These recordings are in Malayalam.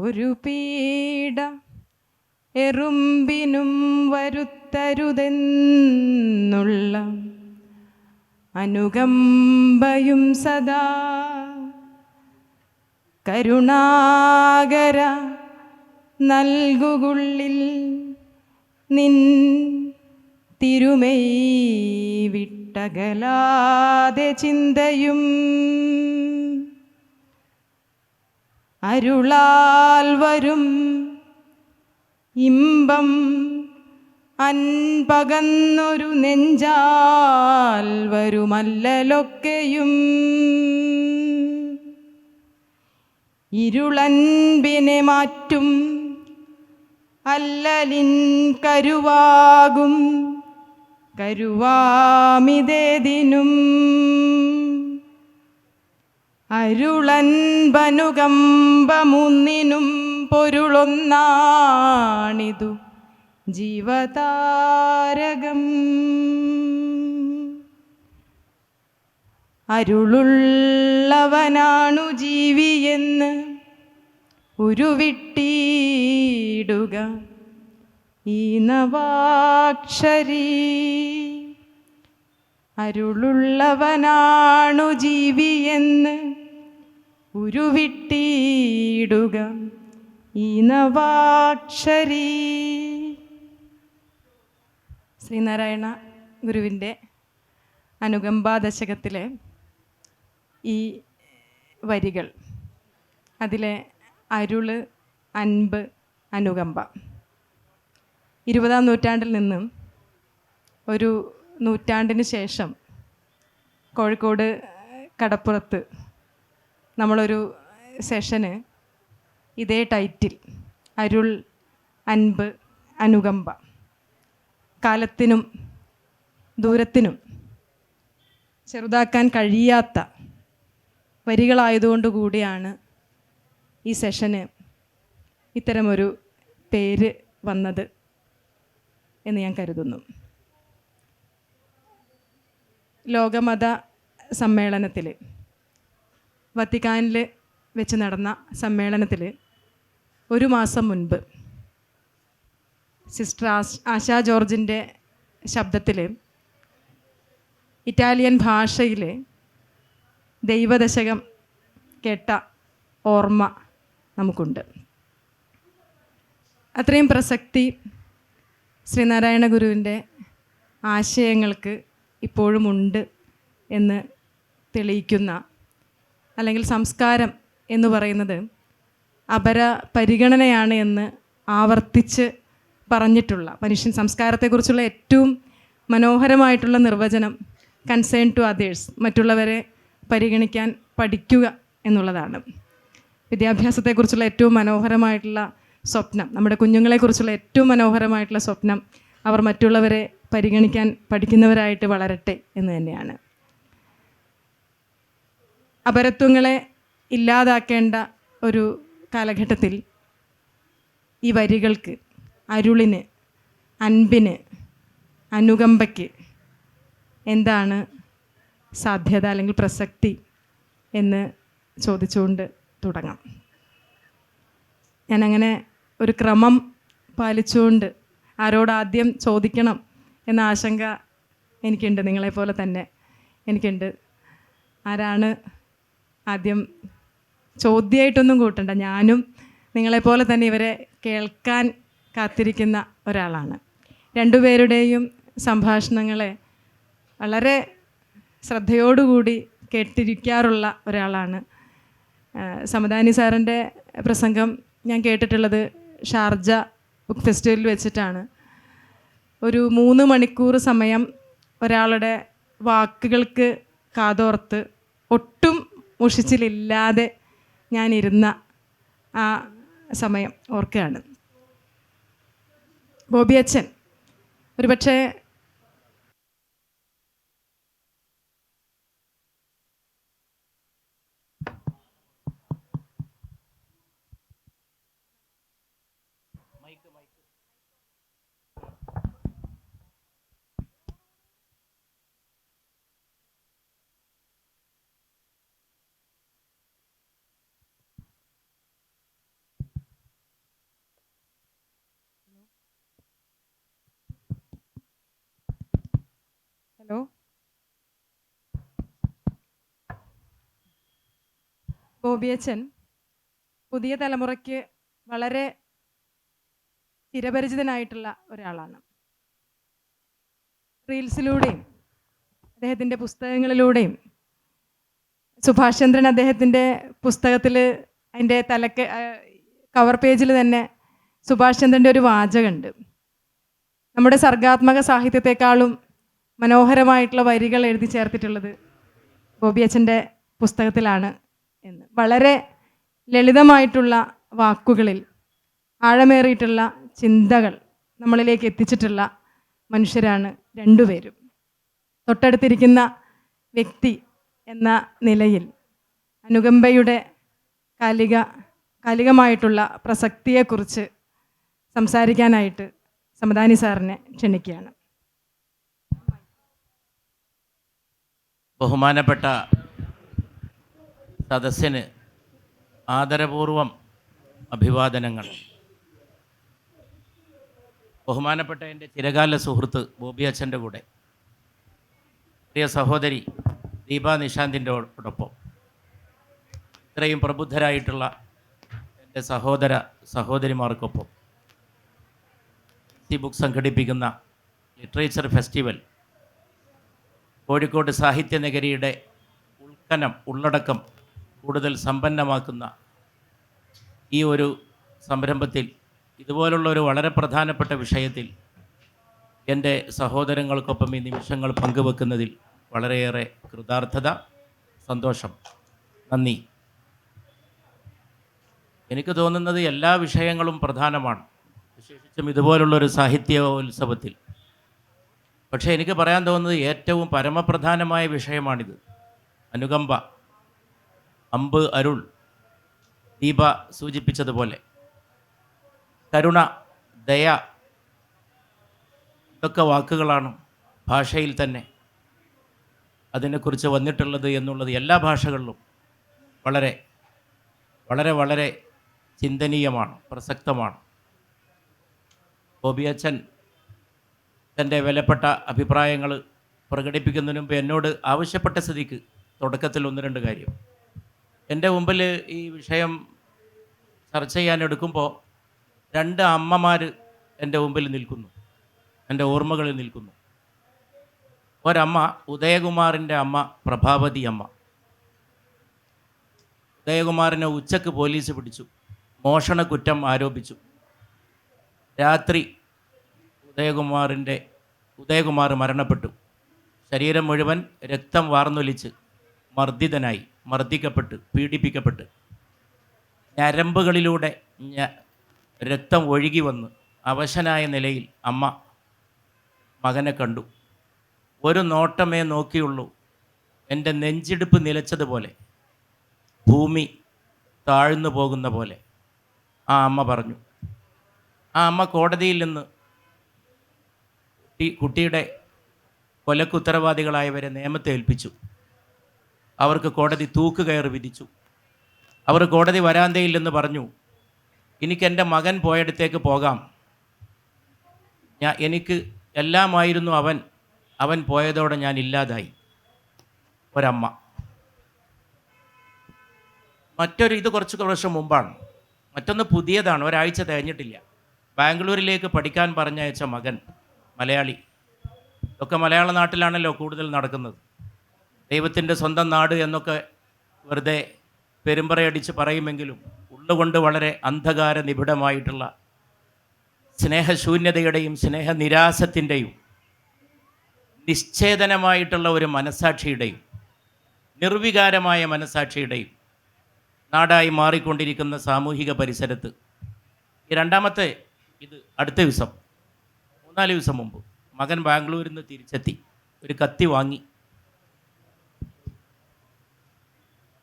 ഒരു പീഡ എറുമ്പിനും വരുത്തരുതെന്നുള്ള അനുകമ്പയും സദാ കരുണാകര നൽകുകുള്ളിൽ നിൻ തിരുമൈ വിട്ടകലാതെ ചിന്തയും അരുളാൽ വരും ഇമ്പം അൻപകന്നൊരു നെഞ്ചാൽ വരുമല്ലലൊക്കെയും ഇരുളൻപിനെ മാറ്റും അല്ലലിൻ കരുവാകും കരുവാമിതേതിനും അരുളൻപനുകമ്പമുന്നിനും പൊരുളൊന്നാണിതു ജീവതാരകം. അരുളുള്ളവനാണു ജീവിയെന്ന് ഉരുവിട്ടിടുക ഈ നവാക്ഷരീ. അരുളുള്ളവനാണു ജീവിയെന്ന് ഉരുവിട്ടിടുക ഈ നവാക്ഷരീ. ശ്രീനാരായണ ഗുരുവിൻ്റെ അനുകമ്പാദശകത്തിലെ ഈ വരികൾ, അതിലെ അരുള്, അൻപ്, അനുകമ്പ, 20-ാം നൂറ്റാണ്ടിൽ നിന്നും ഒരു നൂറ്റാണ്ടിന് ശേഷം കോഴിക്കോട് കടപ്പുറത്ത് നമ്മളൊരു സെഷന് ഇതേ ടൈറ്റിൽ, അരുൾ, അൻപ്, അനുകമ്പ, കാലത്തിനും ദൂരത്തിനും ചെറുതാക്കാൻ കഴിയാത്ത വരികളായതുകൊണ്ട് കൂടിയാണ് ഈ സെഷന് ഇത്തരമൊരു പേര് വന്നത് എന്ന് ഞാൻ കരുതുന്നു. ലോകമത സമ്മേളനത്തിൽ, വത്തിക്കാനിൽ വെച്ച് നടന്ന സമ്മേളനത്തിൽ ഒരു മാസം മുൻപ് സിസ്റ്റർ ആശാ ജോർജിൻ്റെ ശബ്ദത്തിൽ ഇറ്റാലിയൻ ഭാഷയിൽ ദൈവദശകം കേട്ട ഓർമ്മ നമുക്കുണ്ട്. അത്രയും പ്രസക്തി ശ്രീനാരായണ ഗുരുവിൻ്റെ ആശയങ്ങൾക്ക് ഇപ്പോഴുമുണ്ട് എന്ന് തെളിയിക്കുന്ന, അല്ലെങ്കിൽ സംസ്കാരം എന്ന് പറയുന്നത് അപര പരിഗണനയാണ് എന്ന് ആവർത്തിച്ച് പറഞ്ഞിട്ടുള്ള, മനുഷ്യൻ സംസ്കാരത്തെക്കുറിച്ചുള്ള ഏറ്റവും മനോഹരമായിട്ടുള്ള നിർവചനം കൺസേൺ ടു അതേഴ്സ്, മറ്റുള്ളവരെ പരിഗണിക്കാൻ പഠിക്കുക എന്നുള്ളതാണ്. വിദ്യാഭ്യാസത്തെക്കുറിച്ചുള്ള ഏറ്റവും മനോഹരമായിട്ടുള്ള സ്വപ്നം, നമ്മുടെ കുഞ്ഞുങ്ങളെക്കുറിച്ചുള്ള ഏറ്റവും മനോഹരമായിട്ടുള്ള സ്വപ്നം അവർ മറ്റുള്ളവരെ പരിഗണിക്കാൻ പഠിക്കുന്നവരായിട്ട് വളരട്ടെ എന്ന് തന്നെയാണ്. അപരത്വങ്ങളെ ഇല്ലാതാക്കേണ്ട ഒരു കാലഘട്ടത്തിൽ ഈ വരികൾക്ക്, അരുളിന്, അൻപിന്, അനുകമ്പയ്ക്ക് എന്താണ് സാധ്യത അല്ലെങ്കിൽ പ്രസക്തി എന്ന് ചോദിച്ചുകൊണ്ട് തുടങ്ങാം. ഞാനങ്ങനെ ഒരു ക്രമം പാലിച്ചുകൊണ്ട് ആരോടാദ്യം ചോദിക്കണം എന്ന ആശങ്ക എനിക്കുണ്ട്, നിങ്ങളെപ്പോലെ തന്നെ എനിക്കുണ്ട്. ആരാണ് ആദ്യം? ചോദ്യമായിട്ടൊന്നും കൂട്ടണ്ട, ഞാനും നിങ്ങളെപ്പോലെ തന്നെ ഇവരെ കേൾക്കാൻ കാത്തിരിക്കുന്ന ഒരാളാണ്. രണ്ടുപേരുടെയും സംഭാഷണങ്ങളെ വളരെ ശ്രദ്ധയോടുകൂടി കേട്ടിരിക്കാറുള്ള ഒരാളാണ്. സമദാനി സാറിൻ്റെ പ്രസംഗം ഞാൻ കേട്ടിട്ടുള്ളത് ഷാർജ ബുക്ക് ഫെസ്റ്റിവലിൽ വെച്ചിട്ടാണ്. ഒരു 3 മണിക്കൂർ സമയം ഒരാളുടെ വാക്കുകൾക്ക് കാതോർത്ത് ഒട്ടും മുഷിച്ചിലില്ലാതെ ഞാനിരുന്ന ആ സമയം ഓർക്കുകയാണ്. ബോബി അച്ഛൻ ഒരുപക്ഷെ ഹലോ. ബോബിയച്ചൻ പുതിയ തലമുറയ്ക്ക് വളരെ ചിരപരിചിതനായിട്ടുള്ള ഒരാളാണ്. റീൽസിലൂടെയും അദ്ദേഹത്തിൻ്റെ പുസ്തകങ്ങളിലൂടെയും സുഭാഷ് ചന്ദ്രൻ അദ്ദേഹത്തിൻ്റെ പുസ്തകത്തിൽ അതിൻ്റെ കവർ പേജിൽ തന്നെ സുഭാഷ് ചന്ദ്രൻ്റെ ഒരു വാചകമുണ്ട്. നമ്മുടെ സർഗാത്മക സാഹിത്യത്തെക്കാളും മനോഹരമായിട്ടുള്ള വരികൾ എഴുതി ചേർത്തിട്ടുള്ളത് ബോബിയച്ചൻ്റെ പുസ്തകത്തിലാണ് എന്ന്. വളരെ ലളിതമായിട്ടുള്ള വാക്കുകളിൽ ആഴമേറിയിട്ടുള്ള ചിന്തകൾ നമ്മളിലേക്ക് എത്തിച്ചിട്ടുള്ള മനുഷ്യരാണ് രണ്ടുപേരും. തൊട്ടടുത്തിരിക്കുന്ന വ്യക്തി എന്ന നിലയിൽ അനുകമ്പയുടെ കാലികമായിട്ടുള്ള പ്രസക്തിയെക്കുറിച്ച് സംസാരിക്കാനായിട്ട് സമദാനി സാറിനെ ക്ഷണിക്കുകയാണ്. ബഹുമാനപ്പെട്ട സദസ്സിന് ആദരപൂർവം അഭിവാദനങ്ങൾ. ബഹുമാനപ്പെട്ട എൻ്റെ ചിരകാല സുഹൃത്ത് ബോബിയച്ചൻ്റെ കൂടെ പ്രിയ സഹോദരി ദീപ നിശാന്തിൻ്റെയോടൊപ്പം ഇത്രയും പ്രബുദ്ധരായിട്ടുള്ള എൻ്റെ സഹോദരിമാർക്കൊപ്പം ബുക്ക് സംഘടിപ്പിക്കുന്ന ലിറ്ററേച്ചർ ഫെസ്റ്റിവൽ കോഴിക്കോട് സാഹിത്യനഗരിയുടെ ഉള്ളടക്കം കൂടുതൽ സമ്പന്നമാക്കുന്ന ഈ ഒരു സംരംഭത്തിൽ ഇതുപോലുള്ളൊരു വളരെ പ്രധാനപ്പെട്ട വിഷയത്തിൽ എൻ്റെ സഹോദരങ്ങൾക്കൊപ്പം ഈ നിമിഷങ്ങൾ പങ്കുവെക്കുന്നതിൽ വളരെയേറെ കൃതാർത്ഥത, സന്തോഷം, നന്ദി. എനിക്ക് തോന്നുന്നത് എല്ലാ വിഷയങ്ങളും പ്രധാനമാണ്, വിശേഷിച്ചും ഇതുപോലുള്ളൊരു സാഹിത്യോത്സവത്തിൽ. പക്ഷേ എനിക്ക് പറയാൻ തോന്നുന്നത് ഏറ്റവും പരമപ്രധാനമായ വിഷയമാണിത്. അനുകമ്പ, അമ്പ്, അരുൾ, ദീപ സൂചിപ്പിച്ചതുപോലെ കരുണ, ദയ, ഇതൊക്കെ വാക്കുകളാണ് ഭാഷയിൽ തന്നെ അതിനെക്കുറിച്ച് വന്നിട്ടുള്ളത് എന്നുള്ളത് എല്ലാ ഭാഷകളിലും വളരെ വളരെ വളരെ ചിന്തനീയമാണ്, പ്രസക്തമാണ്. ബോബിയച്ചൻ തൻ്റെ വിലപ്പെട്ട അഭിപ്രായങ്ങൾ പ്രകടിപ്പിക്കുന്നതിന് മുമ്പ് എന്നോട് ആവശ്യപ്പെട്ട സ്ഥിതിക്ക് തുടക്കത്തിൽ 1-2 കാര്യം. എൻ്റെ മുമ്പിൽ ഈ വിഷയം ചർച്ച ചെയ്യാനെടുക്കുമ്പോൾ 2 അമ്മമാർ എൻ്റെ മുമ്പിൽ നിൽക്കുന്നു, എൻ്റെ ഓർമ്മകളിൽ നിൽക്കുന്നു. ഒരമ്മ ഉദയകുമാറിൻ്റെ അമ്മ പ്രഭാവതി അമ്മ. ഉദയകുമാറിനെ ഉച്ചക്ക് പോലീസ് പിടിച്ചു, മോഷണ കുറ്റം ആരോപിച്ചു. രാത്രി ഉദയകുമാർ മരണപ്പെട്ടു. ശരീരം മുഴുവൻ രക്തം വാർന്നൊലിച്ച് മർദ്ദിക്കപ്പെട്ട് പീഡിപ്പിക്കപ്പെട്ട് ഞരമ്പുകളിലൂടെ രക്തം ഒഴുകി വന്ന് അവശനായ നിലയിൽ അമ്മ മകനെ കണ്ടു. ഒരു നോട്ടമേ നോക്കിയുള്ളൂ. എൻ്റെ നെഞ്ചിടിപ്പ് നിലച്ചതുപോലെ, ഭൂമി താഴ്ന്നു പോകുന്ന പോലെ ആ അമ്മ പറഞ്ഞു. ആ അമ്മ കോടതിയിൽ നിന്ന് കുട്ടിയുടെ കൊലക്ക് ഉത്തരവാദികളായവരെ നിയമത്തെ ഏൽപ്പിച്ചു. അവർക്ക് കോടതി തൂക്കുകയറ് വിധിച്ചു. അവർ കോടതി വരാന്തയിൽ നിന്ന് പറഞ്ഞു, എനിക്കെൻ്റെ മകൻ പോയടുത്തേക്ക് പോകാം, എനിക്ക് എല്ലാമായിരുന്നു അവൻ പോയതോടെ ഞാൻ ഇല്ലാതായി. ഒരമ്മ. ഇത് കുറച്ച് വർഷം മുമ്പാണ്. മറ്റൊന്ന് പുതിയതാണ്, ഒരാഴ്ച തികഞ്ഞിട്ടില്ല. ബാംഗ്ലൂരിലേക്ക് പഠിക്കാൻ പറഞ്ഞയച്ച മകൻ, മലയാളി. ഇതൊക്കെ മലയാള നാട്ടിലാണല്ലോ കൂടുതൽ നടക്കുന്നത്. ദൈവത്തിൻ്റെ സ്വന്തം നാട് എന്നൊക്കെ വെറുതെ പെരുമ്പറയടിച്ച് പറയുമെങ്കിലും ഉള്ളുകൊണ്ട് വളരെ അന്ധകാര നിബിഡമായിട്ടുള്ള സ്നേഹശൂന്യതയുടെയും സ്നേഹനിരാസത്തിൻ്റെയും നിശ്ചേതനമായിട്ടുള്ള ഒരു മനസ്സാക്ഷിയുടെയും നിർവികാരമായ മനസ്സാക്ഷിയുടെയും നാടായി മാറിക്കൊണ്ടിരിക്കുന്ന സാമൂഹിക പരിസരത്ത് ഈ രണ്ടാമത്തെ അടുത്ത ദിവസം 3-4 ദിവസം മുമ്പ് മകൻ ബാംഗ്ലൂരിൽ നിന്ന് തിരിച്ചെത്തി. ഒരു കത്തി വാങ്ങി.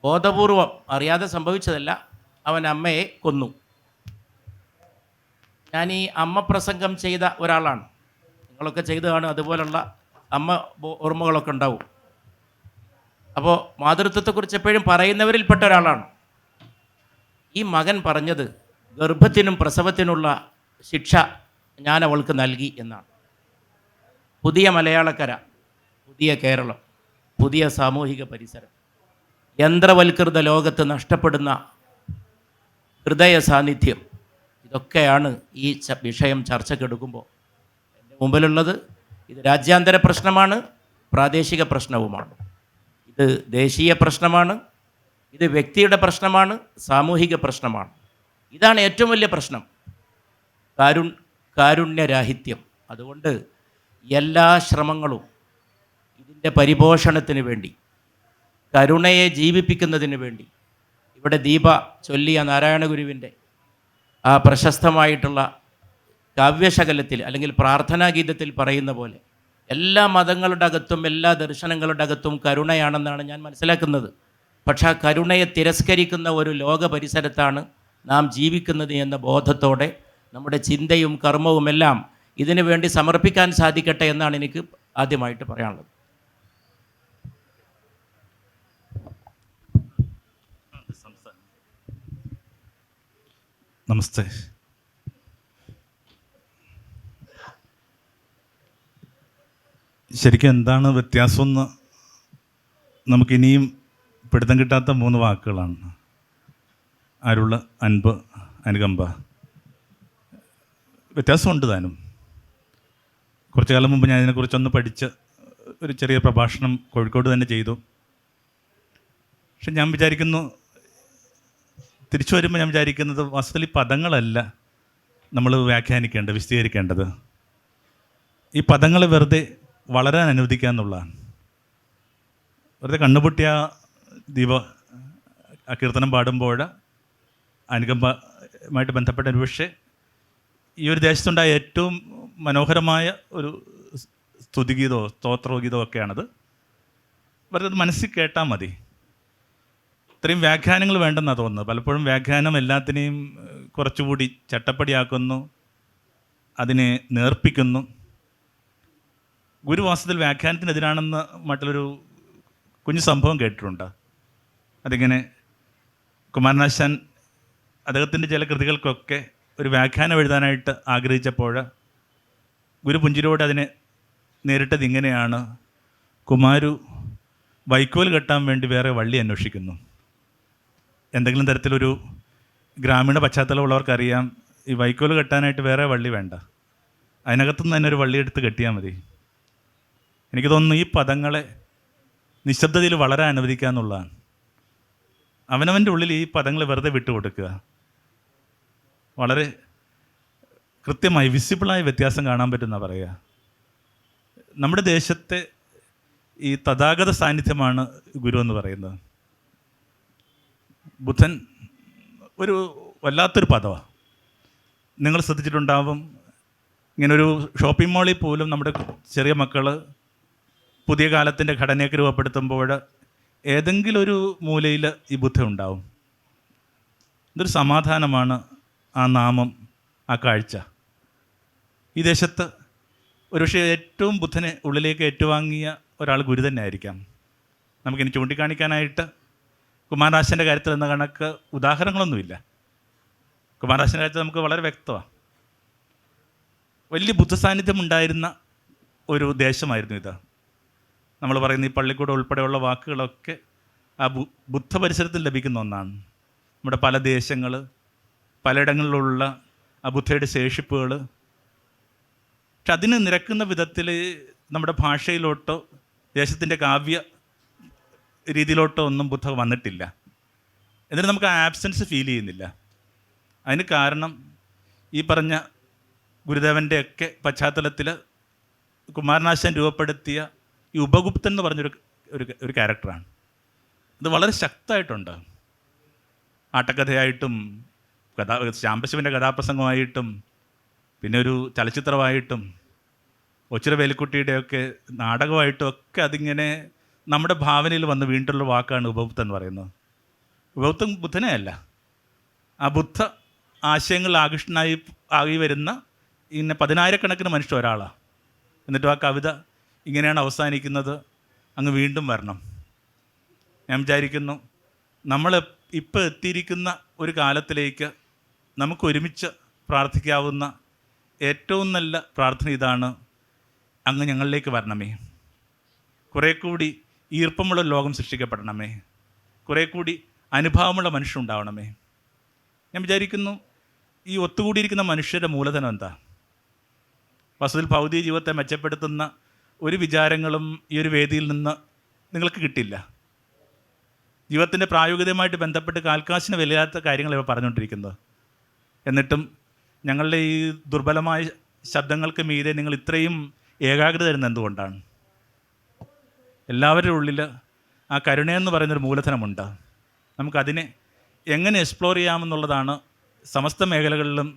ബോധപൂർവം, അറിയാതെ സംഭവിച്ചതല്ല, അവൻ അമ്മയെ കൊന്നു. ഞാൻ ഈ അമ്മ പ്രസംഗം ചെയ്ത ഒരാളാണ്. നിങ്ങളൊക്കെ ചെയ്തതാണ്, അതുപോലുള്ള അമ്മ ഓർമ്മകളൊക്കെ ഉണ്ടാവും. അപ്പോൾ മാതൃത്വത്തെക്കുറിച്ച് എപ്പോഴും പറയുന്നവരിൽപ്പെട്ട ഒരാളാണ്. ഈ മകൻ പറഞ്ഞത് ഗർഭത്തിനും പ്രസവത്തിനുള്ള ശിക്ഷ ഞാൻ അവൾക്ക് നൽകി എന്നാണ്. പുതിയ മലയാളക്കര പുതിയ കേരളം, പുതിയ സാമൂഹിക പരിസരം, യന്ത്രവൽകൃത ലോകത്ത് നഷ്ടപ്പെടുന്ന ഹൃദയ സാന്നിധ്യം, ഇതൊക്കെയാണ് ഈ വിഷയം ചർച്ചക്കെടുക്കുമ്പോൾ എൻ്റെ മുമ്പിലുള്ളത്. ഇത് രാജ്യാന്തര പ്രശ്നമാണ്, പ്രാദേശിക പ്രശ്നവുമാണ്, ഇത് ദേശീയ പ്രശ്നമാണ്, ഇത് വ്യക്തിയുടെ പ്രശ്നമാണ്, സാമൂഹിക പ്രശ്നമാണ്. ഇതാണ് ഏറ്റവും വലിയ പ്രശ്നം, കാരുണ്യരാഹിത്യം. അതുകൊണ്ട് എല്ലാ ശ്രമങ്ങളും ഇതിൻ്റെ പരിപോഷണത്തിന് വേണ്ടി, കരുണയെ ജീവിപ്പിക്കുന്നതിന് വേണ്ടി, ഇവിടെ ദീപ ചൊല്ലിയ നാരായണഗുരുവിൻ്റെ ആ പ്രശസ്തമായിട്ടുള്ള കാവ്യശകലത്തിൽ അല്ലെങ്കിൽ പ്രാർത്ഥനാഗീതത്തിൽ പറയുന്ന പോലെ എല്ലാ മതങ്ങളുടെ അകത്തും എല്ലാ ദർശനങ്ങളുടെ അകത്തും കരുണയാണെന്നാണ് ഞാൻ മനസ്സിലാക്കുന്നത്. പക്ഷേ ആ കരുണയെ തിരസ്കരിക്കുന്ന ഒരു ലോക പരിസരത്താണ് നാം ജീവിക്കുന്നത് എന്ന ബോധത്തോടെ നമ്മുടെ ചിന്തയും കർമ്മവുമെല്ലാം ഇതിനു വേണ്ടി സമർപ്പിക്കാൻ സാധിക്കട്ടെ എന്നാണ് എനിക്ക് ആദ്യമായിട്ട് പറയാനുള്ളത്. നമസ്തേ. ശരിക്കും എന്താണ് വ്യത്യാസമെന്ന് നമുക്കിനിയും പിടുത്തം കിട്ടാത്ത 3 വാക്കുകളാണ്: അരുള്, അൻപ്, അനുകമ്പ. വ്യത്യാസമുണ്ട് താനും. കുറച്ചു കാലം മുമ്പ് ഞാൻ ഇതിനെക്കുറിച്ചൊന്ന് പഠിച്ച് ഒരു ചെറിയ പ്രഭാഷണം കോഴിക്കോട് തന്നെ ചെയ്തു. പക്ഷെ ഞാൻ വിചാരിക്കുന്നു, തിരിച്ചു വരുമ്പോൾ ഞാൻ വിചാരിക്കുന്നത് വാസ്തവത്തിൽ ഈ പദങ്ങളല്ല നമ്മൾ വ്യാഖ്യാനിക്കേണ്ടത്, വിശദീകരിക്കേണ്ടത്. ഈ പദങ്ങളെ വെറുതെ വളരാൻ അനുവദിക്കുക എന്നുള്ളതാണ്. വെറുതെ കണ്ണുപൊട്ടിയ ദീപ ആ കീർത്തനം പാടുമ്പോൾ അനുകമ്പമായിട്ട് ബന്ധപ്പെട്ട ഒരുപക്ഷെ ഈ ഒരു ദേശത്തുണ്ടായ ഏറ്റവും മനോഹരമായ ഒരു സ്തുതിഗീതമോ സ്തോത്രഗീതമോ ഒക്കെയാണത്. വെറുതെ അത് മനസ്സിൽ കേട്ടാൽ മതി. ഇത്രയും വ്യാഖ്യാനങ്ങൾ വേണ്ടെന്നാണ് തോന്നുന്നത്. പലപ്പോഴും വ്യാഖ്യാനം എല്ലാത്തിനെയും കുറച്ചുകൂടി ചട്ടപ്പടിയാക്കുന്നു, അതിനെ നേർപ്പിക്കുന്നു. ഗുരുവാസ്തവത്തിൽ വ്യാഖ്യാനത്തിനെതിരാണെന്ന് മറ്റുള്ളൊരു കുഞ്ഞു സംഭവം കേട്ടിട്ടുണ്ട്. അതിങ്ങനെ കുമാരനാശാൻ അദ്ദേഹത്തിൻ്റെ ചില കൃതികൾക്കൊക്കെ ഒരു വ്യാഖ്യാനം എഴുതാനായിട്ട് ആഗ്രഹിച്ചപ്പോൾ ഗുരു പുഞ്ചിരിയോട് അതിനെ നേരിട്ടത് ഇങ്ങനെയാണ്: കുമാരു വൈക്കോൽ കെട്ടാൻ വേണ്ടി വേറെ വള്ളി അന്വേഷിക്കുന്നു. എന്തെങ്കിലും തരത്തിലൊരു ഗ്രാമീണ പശ്ചാത്തലമുള്ളവർക്കറിയാം, ഈ വൈക്കോൽ കെട്ടാനായിട്ട് വേറെ വള്ളി വേണ്ട, അതിനകത്തുനിന്ന് തന്നെ ഒരു വള്ളി എടുത്ത് കെട്ടിയാൽ മതി. എനിക്ക് തോന്നുന്നു ഈ പദങ്ങളെ നിശബ്ദതയിൽ വളരാൻ അനുവദിക്കുക എന്നുള്ളതാണ്. അവനവൻ്റെ ഉള്ളിൽ ഈ പദങ്ങളെ വെറുതെ വിട്ടുകൊടുക്കുക. വളരെ കൃത്യമായി വിസിബിളായ വ്യത്യാസം കാണാൻ പറ്റുന്ന പറയുക. നമ്മുടെ ദേശത്തെ ഈ തഥാഗത സാന്നിധ്യമാണ് ഗുരു എന്ന് പറയുന്നത്. ബുദ്ധൻ ഒരു വല്ലാത്തൊരു പദമാണ്. നിങ്ങൾ ശ്രദ്ധിച്ചിട്ടുണ്ടാവും, ഇങ്ങനൊരു ഷോപ്പിംഗ് മാളിൽ പോലും നമ്മുടെ ചെറിയ മക്കൾ പുതിയ കാലത്തിൻ്റെ ഘടനയൊക്കെ രൂപപ്പെടുത്തുമ്പോൾ ഏതെങ്കിലും ഒരു മൂലയിൽ ഈ ബുദ്ധ ഉണ്ടാവും. ഇതൊരു സമാധാനമാണ് ആ നാമം, ആ കാഴ്ച. ഈ ദേശത്ത് ഒരുപക്ഷെ ഏറ്റവും ബുദ്ധനെ ഉള്ളിലേക്ക് ഏറ്റുവാങ്ങിയ ഒരാൾ ഗുരു തന്നെ ആയിരിക്കാം. നമുക്കിനി ചൂണ്ടിക്കാണിക്കാനായിട്ട് കുമാരനാശൻ്റെ കാര്യത്തിൽ എന്ന കണക്ക് ഉദാഹരണങ്ങളൊന്നുമില്ല. കുമാരനാശൻ്റെ കാര്യത്തിൽ നമുക്ക് വളരെ വ്യക്തമാണ്. വലിയ ബുദ്ധസാന്നിധ്യം ഉണ്ടായിരുന്ന ഒരു ദേശമായിരുന്നു ഇത്. നമ്മൾ പറയുന്ന ഈ പള്ളിക്കൂടം ഉൾപ്പെടെയുള്ള വാക്കുകളൊക്കെ ആ ബുദ്ധ പരിസരത്തിൽ ലഭിക്കുന്ന ഒന്നാണ്. നമ്മുടെ പല ദേശങ്ങൾ, പലയിടങ്ങളിലുള്ള ആ ബുദ്ധയുടെ ശേഷിപ്പുകൾ. പക്ഷെ അതിന് നിരക്കുന്ന വിധത്തിൽ നമ്മുടെ ഭാഷയിലോട്ടോ ദേശത്തിൻ്റെ കാവ്യ രീതിയിലോട്ടോ ഒന്നും ബുദ്ധ വന്നിട്ടില്ല. എന്നിട്ട് നമുക്ക് ആ ആബ്സെൻസ് ഫീൽ ചെയ്യുന്നില്ല. അതിന് കാരണം ഈ പറഞ്ഞ ഗുരുദേവൻ്റെ ഒക്കെ പശ്ചാത്തലത്തിൽ കുമാരനാശാൻ രൂപപ്പെടുത്തിയ ഈ ഉപഗുപ്തൻ എന്ന് പറഞ്ഞൊരു ഒരു ക്യാരക്ടറാണ്. ഇത് വളരെ ശക്തമായിട്ടുണ്ട്. ആട്ടക്കഥയായിട്ടും ശാംബശിവൻ്റെ കഥാപ്രസംഗമായിട്ടും പിന്നെ ഒരു ചലച്ചിത്രമായിട്ടും ഒച്ചിറ വേലിക്കുട്ടിയുടെയൊക്കെ നാടകമായിട്ടും ഒക്കെ അതിങ്ങനെ നമ്മുടെ ഭാവനയിൽ വന്ന് വീണ്ടുള്ള വാക്കാണ് ഉപഗുപ്തൻ എന്ന് പറയുന്നത്. ഉപഗുപ്തൻ ബുദ്ധനെ അല്ല, ആ ബുദ്ധ ആശയങ്ങളിൽ ആകി വരുന്ന ഇങ്ങനെ 10,000-കണക്കിന് മനുഷ്യർ ഒരാളാണ്. എന്നിട്ടും ആ കവിത ഇങ്ങനെയാണ് അവസാനിക്കുന്നത്: അങ്ങ് വീണ്ടും വരണം. ഞാൻ വിചാരിക്കുന്നു, നമ്മൾ ഇപ്പോൾ എത്തിയിരിക്കുന്ന ഒരു കാലത്തിലേക്ക് നമുക്ക് ഒരുമിച്ച് പ്രാർത്ഥിക്കാവുന്ന ഏറ്റവും നല്ല പ്രാർത്ഥന ഇതാണ്: അങ്ങ് ഞങ്ങളിലേക്ക് വരണമേ. കുറേ കൂടി ഈർപ്പമുള്ള ലോകം സൃഷ്ടിക്കപ്പെടണമേ. കുറേ കൂടി അനുഭാവമുള്ള മനുഷ്യരുണ്ടാവണമേ. ഞാൻ വിചാരിക്കുന്നു, ഈ ഒത്തുകൂടിയിരിക്കുന്ന മനുഷ്യരുടെ മൂലധനം എന്താ? വസ്തുവിൽ ഭൗതിക ജീവിതത്തെ മെച്ചപ്പെടുത്തുന്ന ഒരു വിചാരങ്ങളും ഈ ഒരു വേദിയിൽ നിന്ന് നിങ്ങൾക്ക് കിട്ടില്ല. ജീവിതത്തിൻ്റെ പ്രായോഗികതയുമായിട്ട് ബന്ധപ്പെട്ട് കാൽക്കാശിന് വിലയാത്ത കാര്യങ്ങൾ ഇവ പറഞ്ഞുകൊണ്ടിരിക്കുന്നത്. എന്നിട്ടും ഞങ്ങളുടെ ഈ ദുർബലമായ ശബ്ദങ്ങൾക്ക് മീതെ നിങ്ങൾ ഇത്രയും ഏകാഗ്രത തരുന്നത് എന്തുകൊണ്ടാണ്? എല്ലാവരുടെ ഉള്ളിൽ ആ കരുണയെന്ന് പറയുന്നൊരു മൂലധനമുണ്ട്. നമുക്കതിനെ എങ്ങനെ എക്സ്പ്ലോർ ചെയ്യാമെന്നുള്ളതാണ് സമസ്ത മേഖലകളിലും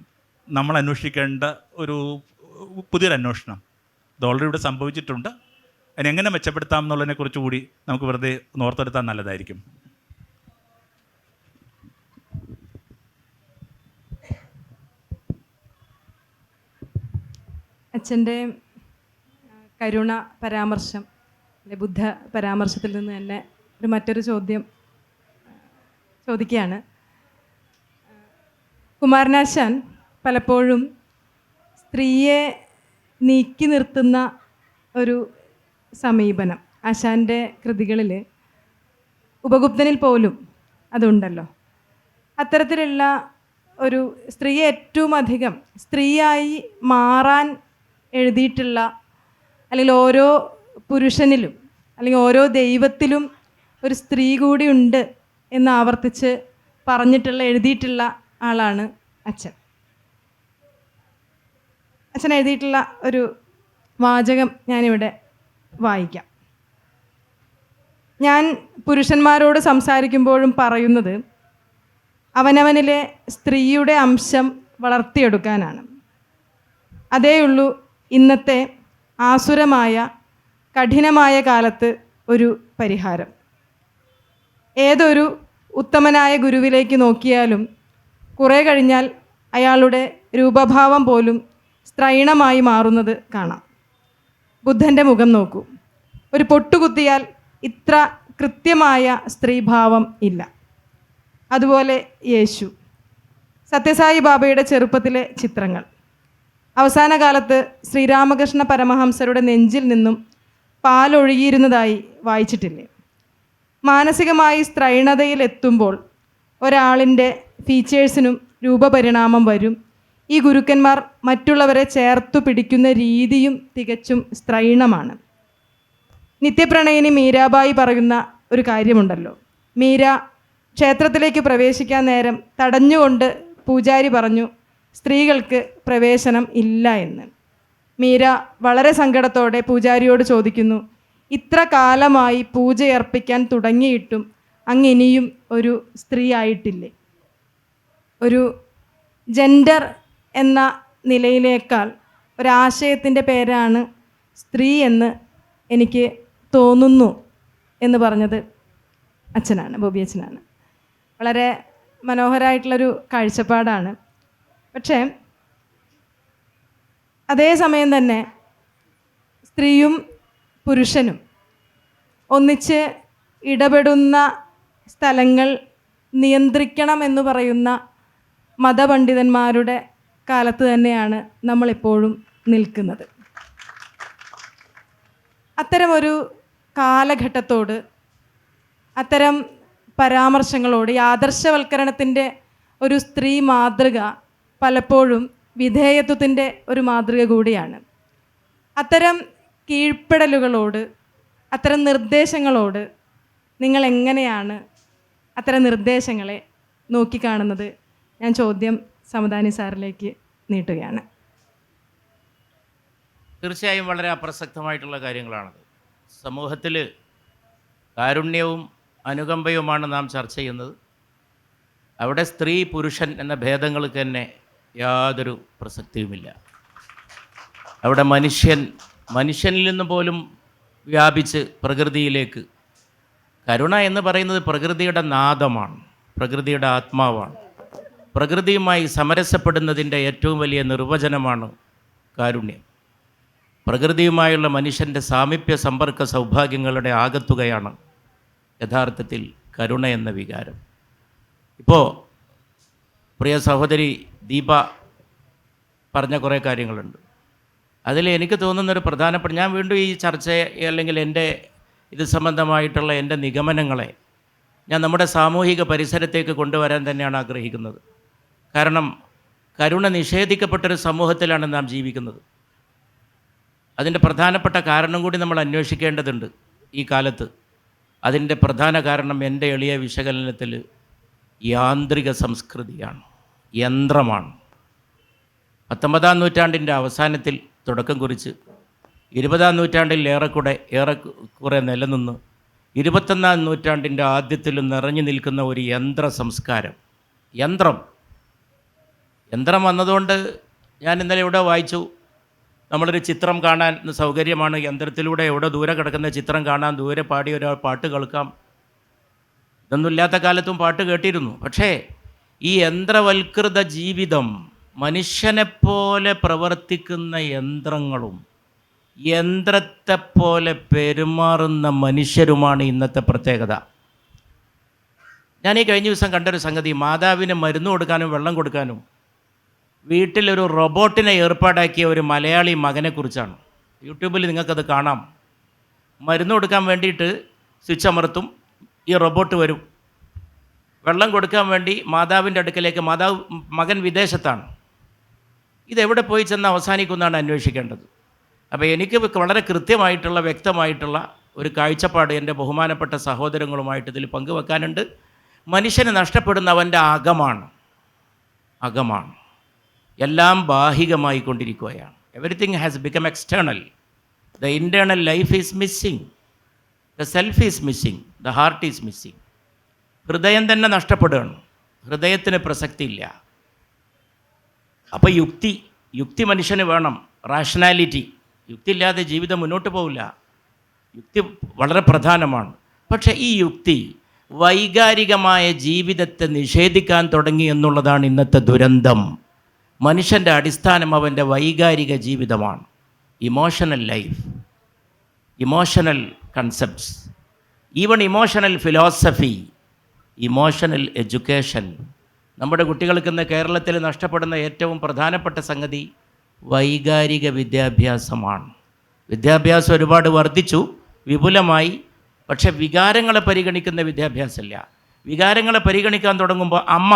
നമ്മൾ അന്വേഷിക്കേണ്ട ഒരു പുതിയൊരു അന്വേഷണം. ഇത് ഓൾറെഡി ഇവിടെ സംഭവിച്ചിട്ടുണ്ട്. അതിനെങ്ങനെ മെച്ചപ്പെടുത്താം എന്നുള്ളതിനെക്കുറിച്ച് കൂടി നമുക്ക് വെറുതെ ഓർത്തെടുത്താൽ നല്ലതായിരിക്കും. അച്ഛൻ്റെ കരുണ പരാമർശം, ബുദ്ധ പരാമർശത്തിൽ നിന്ന് തന്നെ മറ്റൊരു ചോദ്യം ചോദിക്കുകയാണ്. കുമാരനാശാൻ പലപ്പോഴും സ്ത്രീയെ നീക്കി നിർത്തുന്ന ഒരു സമീപനം ആശാൻ്റെ കൃതികളിൽ, ഉപഗുപ്തനിൽ പോലും അതുണ്ടല്ലോ. അത്തരത്തിലുള്ള ഒരു സ്ത്രീയെ ഏറ്റവും അധികം സ്ത്രീയായി മാറാൻ എഴുതിയിട്ടുള്ള, അല്ലെങ്കിൽ ഓരോ പുരുഷനിലും അല്ലെങ്കിൽ ഓരോ ദൈവത്തിലും ഒരു സ്ത്രീ കൂടി ഉണ്ട് എന്ന് ആവർത്തിച്ച് പറഞ്ഞിട്ടുള്ള, എഴുതിയിട്ടുള്ള ആളാണ് അച്ഛൻ. അച്ഛൻ എഴുതിയിട്ടുള്ള ഒരു വാചകം ഞാനിവിടെ വായിക്കാം. ഞാൻ പുരുഷന്മാരോട് സംസാരിക്കുമ്പോഴും പറയുന്നത് അവനവനിലെ സ്ത്രീയുടെ അംശം വളർത്തിയെടുക്കാനാണ്. അതേയുള്ളൂ ഇന്നത്തെ ആസുരമായ കഠിനമായ കാലത്ത് ഒരു പരിഹാരം. ഏതൊരു ഉത്തമനായ ഗുരുവിലേക്ക് നോക്കിയാലും കുറേ കഴിഞ്ഞാൽ അയാളുടെ രൂപഭാവം പോലും സ്ത്രൈണമായി മാറുന്നത് കാണാം. ബുദ്ധൻ്റെ മുഖം നോക്കൂ, ഒരു പൊട്ടുകുത്തിയാൽ ഇത്ര കൃത്യമായ സ്ത്രീഭാവം ഇല്ല. അതുപോലെ യേശു, സത്യസായി ബാബയുടെ ചെറുപ്പത്തിലെ ചിത്രങ്ങൾ, അവസാന കാലത്ത് ശ്രീരാമകൃഷ്ണ പരമഹംസരുടെ നെഞ്ചിൽ നിന്നും പാലൊഴുകിയിരുന്നതായി വായിച്ചിട്ടില്ലേ? മാനസികമായി സ്ത്രൈണതയിൽ എത്തുമ്പോൾ ഒരാളിൻ്റെ ഫീച്ചേഴ്സിനും രൂപപരിണാമം വരും. ഈ ഗുരുക്കന്മാർ മറ്റുള്ളവരെ ചേർത്തു പിടിക്കുന്ന രീതിയും തികച്ചും സ്ത്രൈണമാണ്. നിത്യപ്രണയിനി മീരാബായി പറയുന്ന ഒരു കാര്യമുണ്ടല്ലോ. മീര ക്ഷേത്രത്തിലേക്ക് പ്രവേശിക്കാൻ നേരം തടഞ്ഞുകൊണ്ട് പൂജാരി പറഞ്ഞു, സ്ത്രീകൾക്ക് പ്രവേശനം ഇല്ല എന്ന്. മീര വളരെ സങ്കടത്തോടെ പൂജാരിയോട് ചോദിക്കുന്നു, ഇത്ര കാലമായി പൂജയർപ്പിക്കാൻ തുടങ്ങിയിട്ടും അങ്ങ് ഇനിയും ഒരു സ്ത്രീ ആയിട്ടില്ലേ? ഒരു ജെൻഡർ എന്ന നിലയിലേക്കാൾ ഒരാശയത്തിൻ്റെ പേരാണ് സ്ത്രീ എന്ന് എനിക്ക് തോന്നുന്നു എന്ന് പറഞ്ഞത് അച്ഛനാണ്, ബോബി അച്ഛനാണ്. വളരെ മനോഹരമായിട്ടുള്ളൊരു കാഴ്ചപ്പാടാണ്. പക്ഷേ അതേസമയം തന്നെ സ്ത്രീയും പുരുഷനും ഒന്നിച്ച് ഇടപെടുന്ന സ്ഥലങ്ങൾ നിയന്ത്രിക്കണം എന്ന് പറയുന്ന മതപണ്ഡിതന്മാരുടെ കാലത്ത് തന്നെയാണ് നമ്മളെപ്പോഴും നിൽക്കുന്നത്. അത്തരമൊരു കാലഘട്ടത്തോട്, അത്തരം പരാമർശങ്ങളോട്, ഈ ആദർശവൽക്കരണത്തിൻ്റെ ഒരു സ്ത്രീ മാതൃക പലപ്പോഴും വിധേയത്വത്തിൻ്റെ ഒരു മാതൃക കൂടിയാണ്. അത്തരം കീഴ്പ്പെടലുകളോട്, അത്തരം നിർദ്ദേശങ്ങളോട് നിങ്ങൾ എങ്ങനെയാണ് അത്തരം നിർദ്ദേശങ്ങളെ നോക്കിക്കാണുന്നത്? ഞാൻ ചോദ്യം സമദാനി സാറിലേക്ക് നീട്ടുകയാണ്. തീർച്ചയായും വളരെ അപ്രസക്തമായിട്ടുള്ള കാര്യങ്ങളാണത്. സമൂഹത്തിൽ കാരുണ്യവും അനുകമ്പയുമാണ് നാം ചർച്ച ചെയ്യുന്നത്. അവിടെ സ്ത്രീ പുരുഷൻ എന്ന ഭേദങ്ങൾക്ക് തന്നെ യാതൊരു പ്രസക്തിയുമില്ല. അവിടെ മനുഷ്യനിൽ നിന്ന് പോലും വ്യാപിച്ച് പ്രകൃതിയിലേക്ക്. കരുണ എന്ന് പറയുന്നത് പ്രകൃതിയുടെ നാദമാണ്, പ്രകൃതിയുടെ ആത്മാവാണ്. പ്രകൃതിയുമായി സമരസപ്പെടുന്നതിൻ്റെ ഏറ്റവും വലിയ നിർവചനമാണ് കാരുണ്യം. പ്രകൃതിയുമായുള്ള മനുഷ്യൻ്റെ സാമീപ്യ സമ്പർക്ക സൗഭാഗ്യങ്ങളുടെ ആകത്തുകയാണ് യഥാർത്ഥത്തിൽ കരുണ എന്ന വികാരം. ഇപ്പോൾ പ്രിയ സഹോദരി ദീപ പറഞ്ഞ കുറേ കാര്യങ്ങളുണ്ട്. അതിൽ എനിക്ക് തോന്നുന്നൊരു പ്രധാനപ്പെട്ട, ഞാൻ വീണ്ടും ഈ ചർച്ചയെ അല്ലെങ്കിൽ എൻ്റെ ഇത് സംബന്ധമായിട്ടുള്ള എൻ്റെ നിഗമനങ്ങളെ ഞാൻ നമ്മുടെ സാമൂഹിക പരിസരത്തേക്ക് കൊണ്ടുവരാൻ തന്നെയാണ് ആഗ്രഹിക്കുന്നത്. കാരണം കരുണ നിഷേധിക്കപ്പെട്ടൊരു സമൂഹത്തിലാണ് നാം ജീവിക്കുന്നത്. അതിൻ്റെ പ്രധാനപ്പെട്ട കാരണം കൂടി നമ്മൾ അന്വേഷിക്കേണ്ടതുണ്ട് ഈ കാലത്ത്. അതിൻ്റെ പ്രധാന കാരണം എൻ്റെ എളിയ വിശകലനത്തിൽ യാന്ത്രിക സംസ്കൃതിയാണ്, യന്ത്രമാണ്. 19-ാം നൂറ്റാണ്ടിൻ്റെ അവസാനത്തിൽ തുടക്കം കുറിച്ച് 20-ാം നൂറ്റാണ്ടിൽ ഏറെക്കുറെ നിലനിന്ന് 21-ാം നൂറ്റാണ്ടിൻ്റെ ആദ്യത്തിൽ നിറഞ്ഞു നിൽക്കുന്ന ഒരു യന്ത്ര സംസ്കാരം. യന്ത്രം വന്നതുകൊണ്ട് ഞാൻ ഇന്നലെ ഇവിടെ വായിച്ചു, നമ്മളൊരു ചിത്രം കാണാൻ സൗകര്യമാണ്, യന്ത്രത്തിലൂടെ എവിടെ ദൂരെ കിടക്കുന്ന ചിത്രം കാണാൻ, ദൂരെ പാടിയ ഒരാൾ പാട്ട് കേൾക്കാം. ഇതൊന്നുമില്ലാത്ത കാലത്തും പാട്ട് കേട്ടിരുന്നു. പക്ഷേ ഈ യന്ത്രവൽകൃത ജീവിതം, മനുഷ്യനെപ്പോലെ പ്രവർത്തിക്കുന്ന യന്ത്രങ്ങളും യന്ത്രത്തെപ്പോലെ പെരുമാറുന്ന മനുഷ്യരുമാണ് ഇന്നത്തെ പ്രത്യേകത. ഞാൻ ഈ കഴിഞ്ഞ ദിവസം കണ്ടൊരു സംഗതി, മാതാവിന് മരുന്ന് കൊടുക്കാനും വെള്ളം കൊടുക്കാനും വീട്ടിലൊരു റോബോട്ടിനെ ഏർപ്പാടാക്കിയ ഒരു മലയാളി മകനെക്കുറിച്ചാണ്. യൂട്യൂബിൽ നിങ്ങൾക്കത് കാണാം. മരുന്ന് കൊടുക്കാൻ വേണ്ടിയിട്ട് സ്വിച്ച് അമർത്തും, ഈ റോബോട്ട് വരും. വെള്ളം കൊടുക്കാൻ വേണ്ടി മാതാവിൻ്റെ അടുക്കലേക്ക്, മകൻ വിദേശത്താണ്. ഇതെവിടെ പോയി ചെന്ന് അവസാനിക്കുമെന്നാണ് അന്വേഷിക്കേണ്ടത്. അപ്പോൾ എനിക്ക് വളരെ കൃത്യമായിട്ടുള്ള വ്യക്തമായിട്ടുള്ള ഒരു കാഴ്ചപ്പാട് എൻ്റെ ബഹുമാനപ്പെട്ട സഹോദരങ്ങളുമായിട്ട് ഇതിൽ പങ്കുവെക്കാനുണ്ട്. മനുഷ്യന് നഷ്ടപ്പെടുന്ന അവൻ്റെ അകമാണ്. എല്ലാം ബാഹികമായി കൊണ്ടിരിക്കുകയാണ്. Everything has become external. The internal life is missing, the self is missing, the heart is missing. ഹൃദയം തന്നെ നഷ്ടപ്പെടുകയാണ്. ഹൃദയത്തിന് പ്രസക്തിയില്ല. അപ്പോൾ യുക്തി മനുഷ്യന് വേണം, റാഷണാലിറ്റി. യുക്തി ഇല്ലാതെ ജീവിതം മുന്നോട്ട് പോവില്ല. യുക്തി വളരെ പ്രധാനമാണ്. പക്ഷേ ഈ യുക്തി വൈകാരികമായ ജീവിതത്തെ നിഷേധിക്കാൻ തുടങ്ങി എന്നുള്ളതാണ് ഇന്നത്തെ ദുരന്തം. മനുഷ്യൻ്റെ അടിസ്ഥാനം അവൻ്റെ വൈകാരിക ജീവിതമാണ്. Emotional life, emotional concepts, even emotional philosophy, emotional education. നമ്മുടെ കുട്ടികൾക്ക് ഇന്ന് കേരളത്തിൽ നഷ്ടപ്പെടുന്ന ഏറ്റവും പ്രധാനപ്പെട്ട സംഗതി വൈകാരിക വിദ്യാഭ്യാസമാണ്. വിദ്യാഭ്യാസം ഒരുപാട് വർദ്ധിച്ചു, വിപുലമായി. പക്ഷേ വികാരങ്ങളെ പരിഗണിക്കുന്ന വിദ്യാഭ്യാസമില്ല. വികാരങ്ങളെ പരിഗണിക്കാൻ തുടങ്ങുമ്പോൾ അമ്മ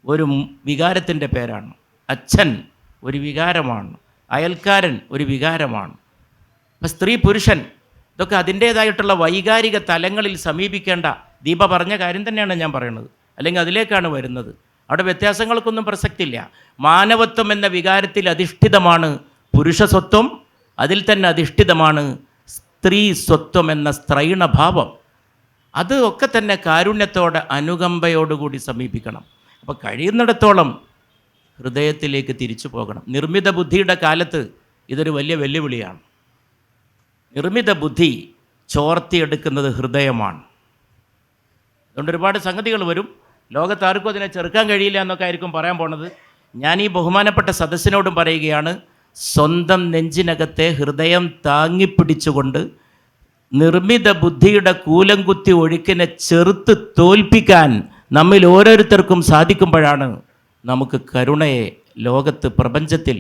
ഒരു വികാരത്തിൻ്റെ പേരാണ്, അച്ഛൻ ഒരു വികാരമാണ്, അയൽക്കാരൻ ഒരു വികാരമാണ്. അപ്പം സ്ത്രീ പുരുഷൻ ഇതൊക്കെ അതിൻ്റേതായിട്ടുള്ള വൈകാരിക തലങ്ങളിൽ സമീപിക്കേണ്ട, ദീപ പറഞ്ഞ കാര്യം തന്നെയാണ് ഞാൻ പറയുന്നത്, അല്ലെങ്കിൽ അതിലേക്കാണ് വരുന്നത്. അവിടെ വ്യത്യാസങ്ങൾക്കൊന്നും പ്രസക്തിയില്ല. മാനവത്വം എന്ന വികാരത്തിൽ അധിഷ്ഠിതമാണ് പുരുഷസ്വത്വം, അതിൽ തന്നെ അധിഷ്ഠിതമാണ് സ്ത്രീ സ്വത്വം എന്ന സ്ത്രൈണഭാവം. അത് ഒക്കെ തന്നെ കാരുണ്യത്തോടെ, അനുകമ്പയോടുകൂടി സമീപിക്കണം. അപ്പോൾ കഴിയുന്നിടത്തോളം ഹൃദയത്തിലേക്ക് തിരിച്ചു പോകണം. നിർമ്മിത ബുദ്ധിയുടെ കാലത്ത് ഇതൊരു വലിയ വെല്ലുവിളിയാണ്. നിർമ്മിത ബുദ്ധി ചോർത്തിയെടുക്കുന്നത് ഹൃദയമാണ്. അതുകൊണ്ട് ഒരുപാട് സംഗതികൾ വരും. ലോകത്താർക്കും അതിനെ ചെറുക്കാൻ കഴിയില്ല എന്നൊക്കെ ആയിരിക്കും പറയാൻ പോണത്. ഞാൻ ഈ ബഹുമാനപ്പെട്ട സദസ്സിനോടും പറയുകയാണ്, സ്വന്തം നെഞ്ചിനകത്തെ ഹൃദയം താങ്ങിപ്പിടിച്ചുകൊണ്ട് നിർമ്മിത ബുദ്ധിയുടെ കൂലംകുത്തി ഒഴുക്കിനെ ചെറുത്ത് തോൽപ്പിക്കാൻ നമ്മിൽ ഓരോരുത്തർക്കും സാധിക്കുമ്പോഴാണ് നമുക്ക് കരുണയെ ലോകത്ത്, പ്രപഞ്ചത്തിൽ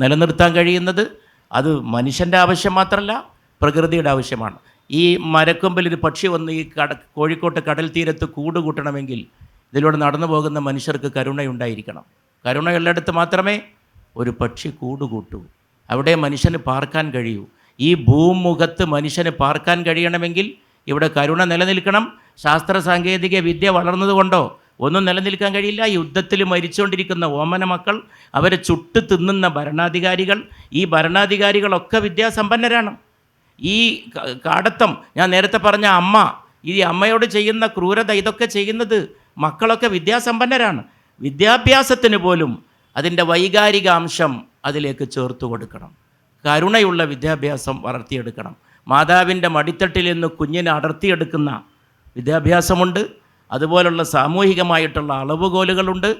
നിലനിർത്താൻ കഴിയുന്നത്. അത് മനുഷ്യൻ്റെ ആവശ്യം മാത്രമല്ല, പ്രകൃതിയുടെ ആവശ്യമാണ്. ഈ മരക്കൊമ്പിൽ ഒരു പക്ഷി വന്ന് ഈ കോഴിക്കോട്ട് കടൽ തീരത്ത് കൂട് കൂട്ടണമെങ്കിൽ ഇതിലൂടെ നടന്നു പോകുന്ന മനുഷ്യർക്ക് കരുണയുണ്ടായിരിക്കണം. കരുണയുള്ളിടത്ത് മാത്രമേ ഒരു പക്ഷി കൂട് കൂട്ടൂ, അവിടെ മനുഷ്യന് പാർക്കാൻ കഴിയൂ. ഈ ഭൂമുഖത്ത് മനുഷ്യന് പാർക്കാൻ കഴിയണമെങ്കിൽ ഇവിടെ കരുണ നിലനിൽക്കണം. ശാസ്ത്ര സാങ്കേതിക വിദ്യ വളർന്നതുകൊണ്ടോ ഒന്നും നിലനിൽക്കാൻ കഴിയില്ല. യുദ്ധത്തിൽ മരിച്ചുകൊണ്ടിരിക്കുന്ന ഓമന മക്കൾ, അവരെ ചുട്ട് തിന്നുന്ന ഭരണാധികാരികൾ, ഈ ഭരണാധികാരികളൊക്കെ വിദ്യാസമ്പന്നരാണ്. ഈ കാടത്തം, ഞാൻ നേരത്തെ പറഞ്ഞ അമ്മ, ഈ അമ്മയോട് ചെയ്യുന്ന ക്രൂരത, ഇതൊക്കെ ചെയ്യുന്നത് മക്കളൊക്കെ വിദ്യാസമ്പന്നരാണ്. വിദ്യാഭ്യാസത്തിന് പോലും അതിൻ്റെ വൈകാരിക അംശം അതിലേക്ക് ചേർത്ത് കൊടുക്കണം. കരുണയുള്ള വിദ്യാഭ്യാസം വളർത്തിയെടുക്കണം. മാതാവിൻ്റെ മടിത്തട്ടിൽ നിന്ന് കുഞ്ഞിനെ അടർത്തിയെടുക്കുന്ന വിദ്യാഭ്യാസമുണ്ട്. അതുപോലുള്ള സാമൂഹികമായിട്ടുള്ള അളവുകോലുകളുണ്ട്.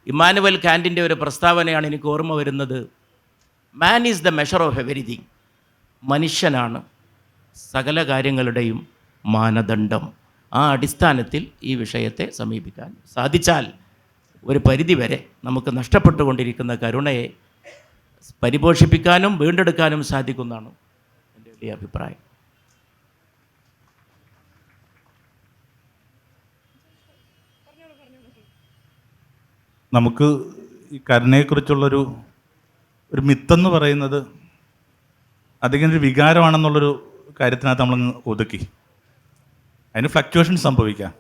ഇമ്മാനുവൽ കാൻറ്റിൻ്റെ ഒരു പ്രസ്താവനയാണ് എനിക്ക് ഓർമ്മ വരുന്നത്. Man is the measure of everything. മനുഷ്യനാണ് സകല കാര്യങ്ങളുടെയും മാനദണ്ഡം. ആ അടിസ്ഥാനത്തിൽ ഈ വിഷയത്തെ സമീപിക്കാൻ സാധിച്ചാൽ ഒരു പരിധിവരെ നമുക്ക് നഷ്ടപ്പെട്ടുകൊണ്ടിരിക്കുന്ന കരുണയെ പരിപോഷിപ്പിക്കാനും വീണ്ടെടുക്കാനും സാധിക്കുന്നതാണ് എൻ്റെ വലിയ അഭിപ്രായം. നമുക്ക് ഈ കരുണയെക്കുറിച്ചുള്ളൊരു മിത്തെന്ന് പറയുന്നത് അതിങ്ങനെ ഒരു വികാരമാണെന്നുള്ളൊരു കാര്യത്തിനകത്ത് നമ്മളങ്ങ് ഒതുക്കി. അതിന് ഫ്ലക്ച്വേഷൻ സംഭവിക്കാം.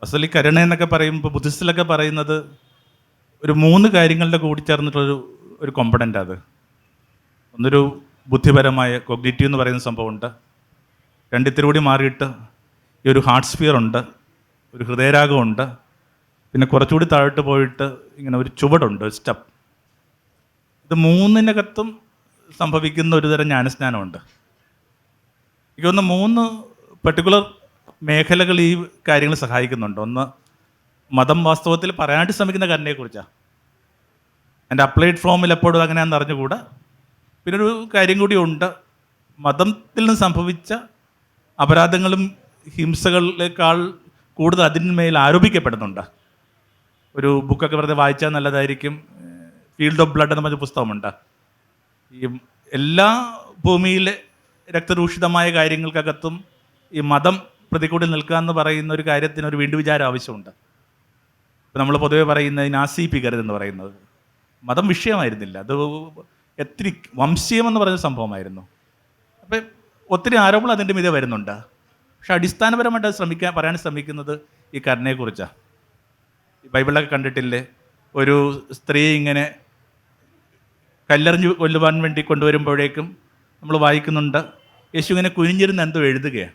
അസലി കരുണ എന്നൊക്കെ പറയുമ്പോൾ ബുദ്ധിസ്റ്റിലൊക്കെ പറയുന്നത് ഒരു 3 കാര്യങ്ങളുടെ കൂടിച്ചേർന്നിട്ടുള്ളൊരു കോമ്പണൻ്റ് അത്. ഒന്നൊരു ബുദ്ധിപരമായ കോഗ്നിറ്റീവ് എന്ന് പറയുന്ന സംഭവമുണ്ട്. 2 ഇത്തിരി കൂടി മാറിയിട്ട് ഈ ഒരു ഹാർട്ട് സ്ഫിയർ ഉണ്ട്, ഒരു ഹൃദയരാഗമുണ്ട്, പിന്നെ കുറച്ചുകൂടി താഴോട്ട് പോയിട്ട് ഇങ്ങനെ ഒരു ചുവടുണ്ട്, ഒരു സ്റ്റെപ്പ്. ഇത് 3-നകത്തും സംഭവിക്കുന്ന ഒരുതരം ജ്ഞാനസ്നാനമുണ്ട്. എനിക്ക് തോന്നുന്നു 3 പെർട്ടിക്കുലർ മേഖലകൾ ഈ കാര്യങ്ങൾ സഹായിക്കുന്നുണ്ട്. ഒന്ന്, മതം വാസ്തവത്തിൽ പറയാനായിട്ട് ശ്രമിക്കുന്ന കരുണയെക്കുറിച്ചാണ്. എൻ്റെ അപ്ലൈഡ് ഫോമിൽ എപ്പോഴും അങ്ങനെയാണെന്ന് അറിഞ്ഞുകൂടാ. പിന്നെ ഒരു കാര്യം കൂടിയുണ്ട്, മതത്തിൽ നിന്ന് സംഭവിച്ച അപരാധങ്ങളും ഹിംസകളേക്കാൾ കൂടുതൽ അതിന്മേൽ ആരോപിക്കപ്പെടുന്നുണ്ട്. ഒരു ബുക്കൊക്കെ വെറുതെ വായിച്ചാൽ നല്ലതായിരിക്കും. ഫീൽഡ് ഓഫ് ബ്ലഡ് എന്ന പറഞ്ഞ പുസ്തകമുണ്ട്. ഈ എല്ലാ ഭൂമിയിലെ രക്തരൂഷിതമായ കാര്യങ്ങൾക്കകത്തും ഈ മതം പ്രതികൂടി നിൽക്കുക എന്ന് പറയുന്ന ഒരു കാര്യത്തിന് ഒരു വീണ്ടും വിചാരം ആവശ്യമുണ്ട്. ഇപ്പം നമ്മൾ പൊതുവെ പറയുന്നത് നാസീപിക്കരുത് എന്ന് പറയുന്നത് മതം വിഷയമായിരുന്നില്ല, അത് എത്തിരി വംശീയമെന്ന് പറയുന്ന സംഭവമായിരുന്നു. അപ്പം ഒത്തിരി ആരോപണം അതിൻ്റെ മീതെ വരുന്നുണ്ട്. പക്ഷെ അടിസ്ഥാനപരമായിട്ട് അത് പറയാൻ ശ്രമിക്കുന്നത് ഈ കരുണയെക്കുറിച്ചാണ്. ഈ ബൈബിളൊക്കെ കണ്ടിട്ടില്ലേ, ഒരു സ്ത്രീ ഇങ്ങനെ കല്ലെറിഞ്ഞ് കൊല്ലുവാൻ വേണ്ടി കൊണ്ടുവരുമ്പോഴേക്കും നമ്മൾ വായിക്കുന്നുണ്ട്, യേശു ഇങ്ങനെ കുനിഞ്ഞിരുന്ന് എന്തോ എഴുതുകയാണ്.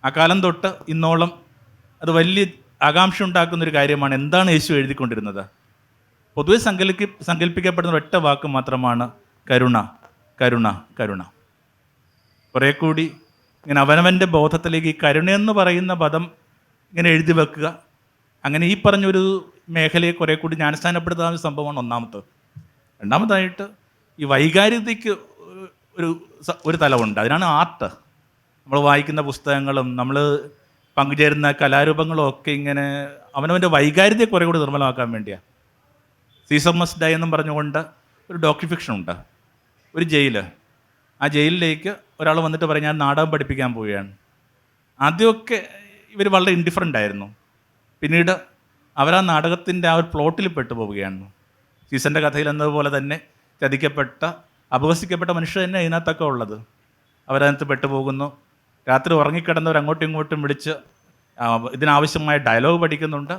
ആ കാലം തൊട്ട് ഇന്നോളം അത് വലിയ ആകാംക്ഷ ഉണ്ടാക്കുന്നൊരു കാര്യമാണ്, എന്താണ് യേശു എഴുതിക്കൊണ്ടിരുന്നത്. പൊതുവെ സങ്കല്പിക്കപ്പെടുന്ന ഒറ്റ വാക്ക് മാത്രമാണ് കരുണ, കരുണ, കരുണ. കുറേ കൂടി ഇങ്ങനെ അവനവൻ്റെ ബോധത്തിലേക്ക് ഈ കരുണയെന്ന് പറയുന്ന പദം ഇങ്ങനെ എഴുതി വെക്കുക, അങ്ങനെ ഈ പറഞ്ഞൊരു മേഖലയെ കുറേ കൂടി ജ്ഞാനസ്ഥാനപ്പെടുത്താവുന്ന സംഭവമാണ് ഒന്നാമത്തത്. രണ്ടാമതായിട്ട് ഈ വൈകാരികതയ്ക്ക് ഒരു തലമുണ്ട്, അതിനാണ് ആർട്ട്. നമ്മൾ വായിക്കുന്ന പുസ്തകങ്ങളും നമ്മൾ പങ്കുചേരുന്ന കലാരൂപങ്ങളും ഒക്കെ ഇങ്ങനെ അവനവൻ്റെ വൈകാരികതയെ കുറേ കൂടി നിർമ്മലമാക്കാൻ വേണ്ടിയാണ്. സീസർ മസ്റ്റ് ഡൈ എന്നും പറഞ്ഞുകൊണ്ട് ഒരു ഡോക്യു ഫിക്ഷൻ ഉണ്ട്. ഒരു ജയില്, ആ ജയിലിലേക്ക് ഒരാൾ വന്നിട്ട് പറയും, ഞാൻ നാടകം പഠിപ്പിക്കാൻ പോവുകയാണ്. ആദ്യമൊക്കെ ഇവർ വളരെ ഇൻഡിഫറൻ്റ് ആയിരുന്നു. പിന്നീട് അവർ ആ നാടകത്തിൻ്റെ ആ ഒരു പ്ലോട്ടിൽ പെട്ടുപോവുകയാണ്. സീസൻ്റെ കഥയിൽ എന്നതുപോലെ തന്നെ ചതിക്കപ്പെട്ട അപഹസിക്കപ്പെട്ട മനുഷ്യർ തന്നെ ഇതിനകത്തൊക്കെ ഉള്ളത്. അവരതിനകത്ത് പെട്ടുപോകുന്നു. രാത്രി ഉറങ്ങിക്കിടന്നവർ അങ്ങോട്ടും ഇങ്ങോട്ടും വിളിച്ച് ഇതിനാവശ്യമായ ഡയലോഗ് പഠിക്കുന്നുണ്ട്.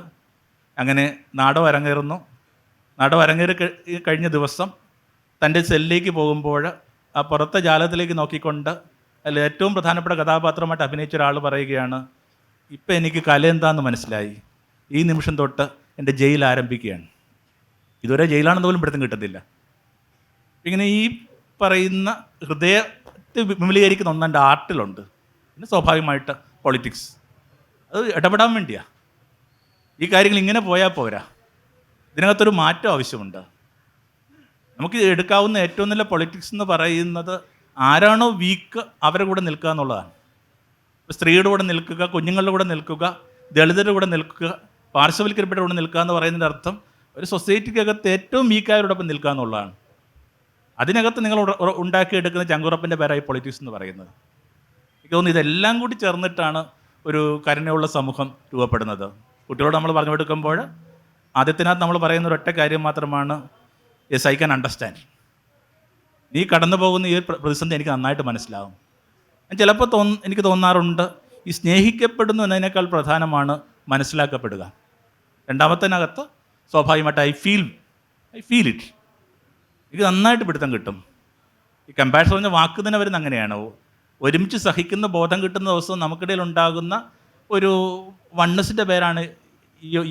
അങ്ങനെ നാടകം അരങ്ങേറുന്നു. നാടകം അരങ്ങേറി കഴിഞ്ഞ ദിവസം തൻ്റെ സെല്ലിലേക്ക് പോകുമ്പോൾ ആ പുറത്തെ ജാലകത്തിലേക്ക് നോക്കിക്കൊണ്ട് അതിൽ ഏറ്റവും പ്രധാനപ്പെട്ട കഥാപാത്രമായിട്ട് അഭിനയിച്ച ഒരാൾ പറയുകയാണ്, ഇപ്പം എനിക്ക് കല എന്താണെന്ന് മനസ്സിലായി, ഈ നിമിഷം തൊട്ട് എൻ്റെ ജയിൽ ആരംഭിക്കുകയാണ്. ഇതുവരെ ജയിലാണെന്ന് പോലും പിടുത്തം കിട്ടത്തില്ല. ഇങ്ങനെ ഈ പറയുന്ന ഹൃദയത്തെ വിമലീകരിക്കുന്ന ഒന്നെൻ്റെ ആർട്ടിലുണ്ട്. പിന്നെ സ്വാഭാവികമായിട്ട് പൊളിറ്റിക്സ്, അത് ഇടപെടാൻ വേണ്ടിയാണ്. ഈ കാര്യങ്ങൾ ഇങ്ങനെ പോയാൽ പോരാ, ഇതിനകത്തൊരു മാറ്റം ആവശ്യമുണ്ട്. നമുക്ക് എടുക്കാവുന്ന ഏറ്റവും നല്ല പൊളിറ്റിക്സ് എന്ന് പറയുന്നത് ആരാണോ വീക്ക് അവരുടെ കൂടെ നിൽക്കുക എന്നുള്ളതാണ്. സ്ത്രീയുടെ കൂടെ നിൽക്കുക, കുഞ്ഞുങ്ങളുടെ കൂടെ നിൽക്കുക, ദളിതരുടെ കൂടെ നിൽക്കുക, പാർശ്വവൽക്കരിക്കപ്പെട്ടവരുടെ കൂടെ നിൽക്കുക എന്ന് പറയുന്നതിൻ്റെ അർത്ഥം ഒരു സൊസൈറ്റിക്കകത്ത് ഏറ്റവും വീക്കായവരോടൊപ്പം നിൽക്കുക എന്നുള്ളതാണ്. അതിനകത്ത് നിങ്ങൾ ഉണ്ടാക്കിയെടുക്കുന്ന ചങ്കുറപ്പിൻ്റെ പേരായി പൊളിറ്റിക്സ് എന്ന് പറയുന്നത്. എനിക്ക് തോന്നുന്നു ഇതെല്ലാം കൂടി ചേർന്നിട്ടാണ് ഒരു കരുണയുള്ള സമൂഹം രൂപപ്പെടുന്നത്. കുട്ടികളോട് നമ്മൾ പറഞ്ഞു കൊടുക്കുമ്പോൾ ആദ്യത്തിനകത്ത് നമ്മൾ പറയുന്ന ഒരൊറ്റ കാര്യം മാത്രമാണ്, യെസ് ഐ ക്യാൻ അണ്ടർസ്റ്റാൻഡ്. നീ കടന്നു പോകുന്ന ഈ പ്രതിസന്ധി എനിക്ക് നന്നായിട്ട് മനസ്സിലാവും. ചിലപ്പോൾ എനിക്ക് തോന്നാറുണ്ട്, ഈ സ്നേഹിക്കപ്പെടുന്നു എന്നതിനേക്കാൾ പ്രധാനമാണ് മനസ്സിലാക്കപ്പെടുക. രണ്ടാമത്തിനകത്ത് സ്വാഭാവികമായിട്ട് ഐ ഫീൽ ഇറ്റ്, എനിക്ക് നന്നായിട്ട് പിടുത്തം കിട്ടും. ഈ കമ്പാഷൻ പറഞ്ഞ വാക്ക് തന്നെ വരുന്ന അങ്ങനെയാണ്. ഒരുമിച്ച് സഹിക്കുന്ന ബോധം കിട്ടുന്ന ദിവസം നമുക്കിടയിൽ ഉണ്ടാകുന്ന ഒരു വണ്ണസിൻ്റെ പേരാണ്,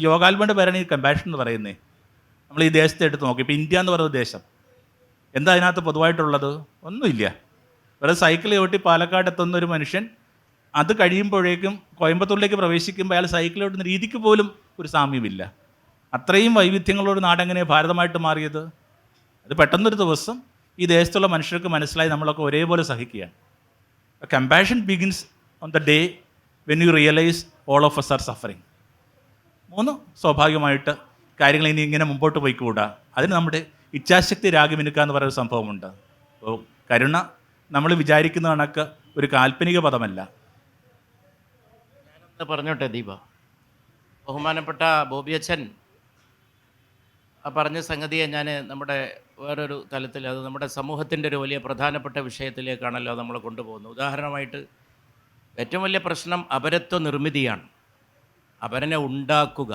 യോഗാത്മയുടെ പേരാണ് ഈ കമ്പാഷൻ എന്ന് പറയുന്നത്. നമ്മൾ ഈ ദേശത്തെ എടുത്ത് നോക്കി, ഇപ്പോൾ ഇന്ത്യ എന്ന് പറയുന്ന ദേശം എന്താ അതിനകത്ത് പൊതുവായിട്ടുള്ളത്? ഒന്നുമില്ല. വേറെ സൈക്കിൾ ചവിട്ടി പാലക്കാട് എത്തുന്ന ഒരു മനുഷ്യൻ അത് കഴിയുമ്പോഴേക്കും കോയമ്പത്തൂരിലേക്ക് പ്രവേശിക്കുമ്പോൾ അയാൾ സൈക്കിൾ ചവിട്ടുന്ന രീതിക്ക് പോലും ഒരു സാമ്യമില്ല. അത്രയും വൈവിധ്യങ്ങളുള്ള ഒരു നാടെങ്ങനെയാണ് ഭാരതമായിട്ട് മാറിയത്? അത് പെട്ടെന്നൊരു ദിവസം ഈ ദേശത്തുള്ള മനുഷ്യർക്ക് മനസ്സിലായി നമ്മളൊക്കെ ഒരേപോലെ സഹിക്കുകയാണ്. Compassion begins on the day when you realise all of us are suffering. 3, സ്വാഭാവികമായിട്ട് കാര്യങ്ങൾ ഇനി ഇങ്ങനെ മുമ്പോട്ട് പോയിക്കൂടാ. അതിന് നമ്മുടെ ഇച്ഛാശക്തി രാഗമിനുക്കുക എന്ന് പറയുന്ന സംഭവമുണ്ട്. അപ്പോൾ കരുണ നമ്മൾ വിചാരിക്കുന്ന കണക്ക് ഒരു കാൽപ്പനിക പദമല്ല. പറഞ്ഞോട്ടെ ദീപ. ബഹുമാനപ്പെട്ട ബോബിയച്ചൻ പറഞ്ഞ സംഗതിയെ ഞാൻ നമ്മുടെ വേറൊരു തലത്തിൽ, അത് നമ്മുടെ സമൂഹത്തിൻ്റെ ഒരു വലിയ പ്രധാനപ്പെട്ട വിഷയത്തിലേക്കാണല്ലോ നമ്മൾ കൊണ്ടുപോകുന്നത്. ഉദാഹരണമായിട്ട് ഏറ്റവും വലിയ പ്രശ്നം അപരത്വ നിർമ്മിതിയാണ്, അപരനെ ഉണ്ടാക്കുക.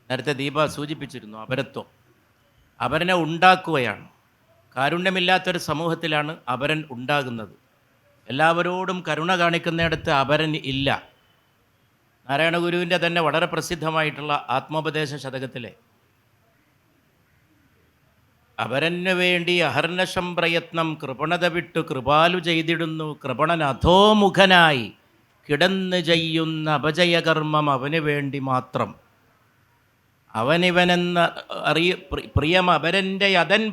നേരത്തെ ദീപ സൂചിപ്പിച്ചിരുന്നു, അപരനെ ഉണ്ടാക്കുകയാണ്. കാരുണ്യമില്ലാത്തൊരു സമൂഹത്തിലാണ് അപരൻ ഉണ്ടാകുന്നത്. എല്ലാവരോടും കരുണ കാണിക്കുന്നിടത്ത് അപരൻ ഇല്ല. നാരായണ ഗുരുവിൻ്റെ തന്നെ വളരെ പ്രസിദ്ധമായിട്ടുള്ള ആത്മോപദേശ ശതകത്തിലെ അപരന് വേണ്ടി അഹർനശം പ്രയത്നം കൃപണത വിട്ടു കൃപാലു ചെയ്തിടുന്നു കൃപണൻ അധോമുഖനായി കിടന്ന് ചെയ്യുന്ന അപജയകർമ്മം അവന് വേണ്ടി മാത്രം. അവനിവനെന്ന പ്രിയം അപരൻ്റെ അതൻ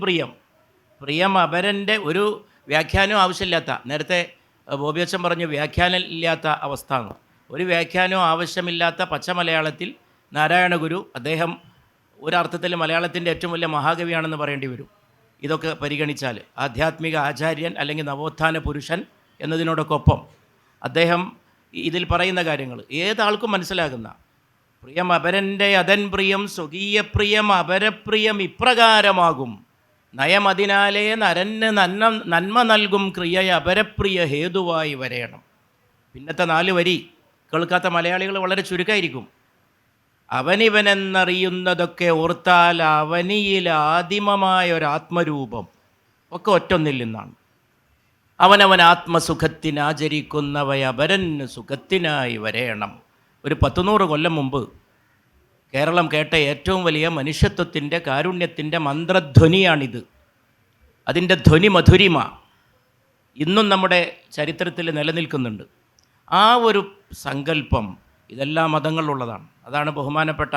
പ്രിയം അപരൻ്റെ ഒരു വ്യാഖ്യാനവും ആവശ്യമില്ലാത്ത, നേരത്തെ ബോബിയച്ചൻ പറഞ്ഞു വ്യാഖ്യാനം ഇല്ലാത്ത അവസ്ഥ. ഒരു വ്യാഖ്യാനവും ആവശ്യമില്ലാത്ത പച്ചമലയാളത്തിൽ നാരായണ ഗുരു, അദ്ദേഹം ഒരർത്ഥത്തിൽ മലയാളത്തിൻ്റെ ഏറ്റവും വലിയ മഹാകവിയാണെന്ന് പറയേണ്ടി വരും. ഇതൊക്കെ പരിഗണിച്ചാൽ ആധ്യാത്മിക ആചാര്യൻ അല്ലെങ്കിൽ നവോത്ഥാന പുരുഷൻ എന്നതിനോടൊക്കൊപ്പം അദ്ദേഹം ഇതിൽ പറയുന്ന കാര്യങ്ങൾ ഏതാൾക്കും മനസ്സിലാകുന്ന, പ്രിയം അപരൻ്റെ അതൻ പ്രിയം സ്വകീയ പ്രിയം അപരപ്രിയം ഇപ്രകാരമാകും നയമതിനാലേ നരന് നന്മ നൽകും ക്രിയ അപരപ്രിയ ഹേതുവായി വരേണം. പിന്നത്തെ 4 വരി കേൾക്കാത്ത മലയാളികൾ വളരെ ചുരുക്കമായിരിക്കും. അവനിവനെന്നറിയുന്നതൊക്കെ ഓർത്താൽ അവനിയിൽ ആദിമമായ ഒരാത്മരൂപം ഒക്കെ ഒറ്റൊന്നിൽ നിന്നാണ്. അവനവൻ ആത്മസുഖത്തിനാചരിക്കുന്നവയപരന് സുഖത്തിനായി വരേണം. ഒരു 100 കൊല്ലം മുമ്പ് കേരളം കേട്ട ഏറ്റവും വലിയ മനുഷ്യത്വത്തിൻ്റെ കാരുണ്യത്തിൻ്റെ മന്ത്രധ്വനിയാണിത്. അതിൻ്റെ ധ്വനി മധുരിമ ഇന്നും നമ്മുടെ ചരിത്രത്തിൽ നിലനിൽക്കുന്നുണ്ട്. ആ ഒരു സങ്കല്പം ഇതെല്ലാ മതങ്ങളിലുള്ളതാണ്. അതാണ് ബഹുമാനപ്പെട്ട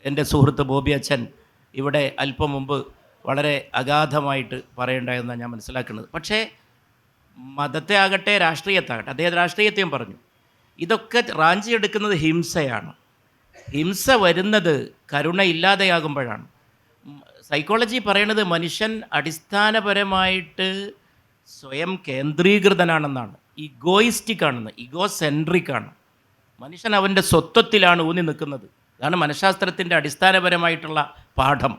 എൻ്റെ സുഹൃത്ത് ബോബിയച്ചൻ ഇവിടെ അല്പം മുമ്പ് വളരെ അഗാധമായിട്ട് പറയേണ്ടതെന്നാണ് ഞാൻ മനസ്സിലാക്കുന്നത്. പക്ഷേ മതത്തെ ആകട്ടെ രാഷ്ട്രീയത്താകട്ടെ, അദ്ദേഹം രാഷ്ട്രീയത്തെയും പറഞ്ഞു, ഇതൊക്കെ റാഞ്ചിയെടുക്കുന്നത് ഹിംസയാണ്. ഹിംസ വരുന്നത് കരുണ ഇല്ലാതെയാകുമ്പോഴാണ്. സൈക്കോളജി പറയണത് മനുഷ്യൻ അടിസ്ഥാനപരമായിട്ട് സ്വയം കേന്ദ്രീകൃതനാണെന്നാണ്, ഇഗോയിസ്റ്റിക് ആണെന്ന്, ഇഗോസെൻട്രിക് ആണ്. മനുഷ്യൻ അവൻ്റെ സ്വത്വത്തിലാണ് ഊന്നി നിൽക്കുന്നത്. അതാണ് മനഃശാസ്ത്രത്തിൻ്റെ അടിസ്ഥാനപരമായിട്ടുള്ള പാഠം.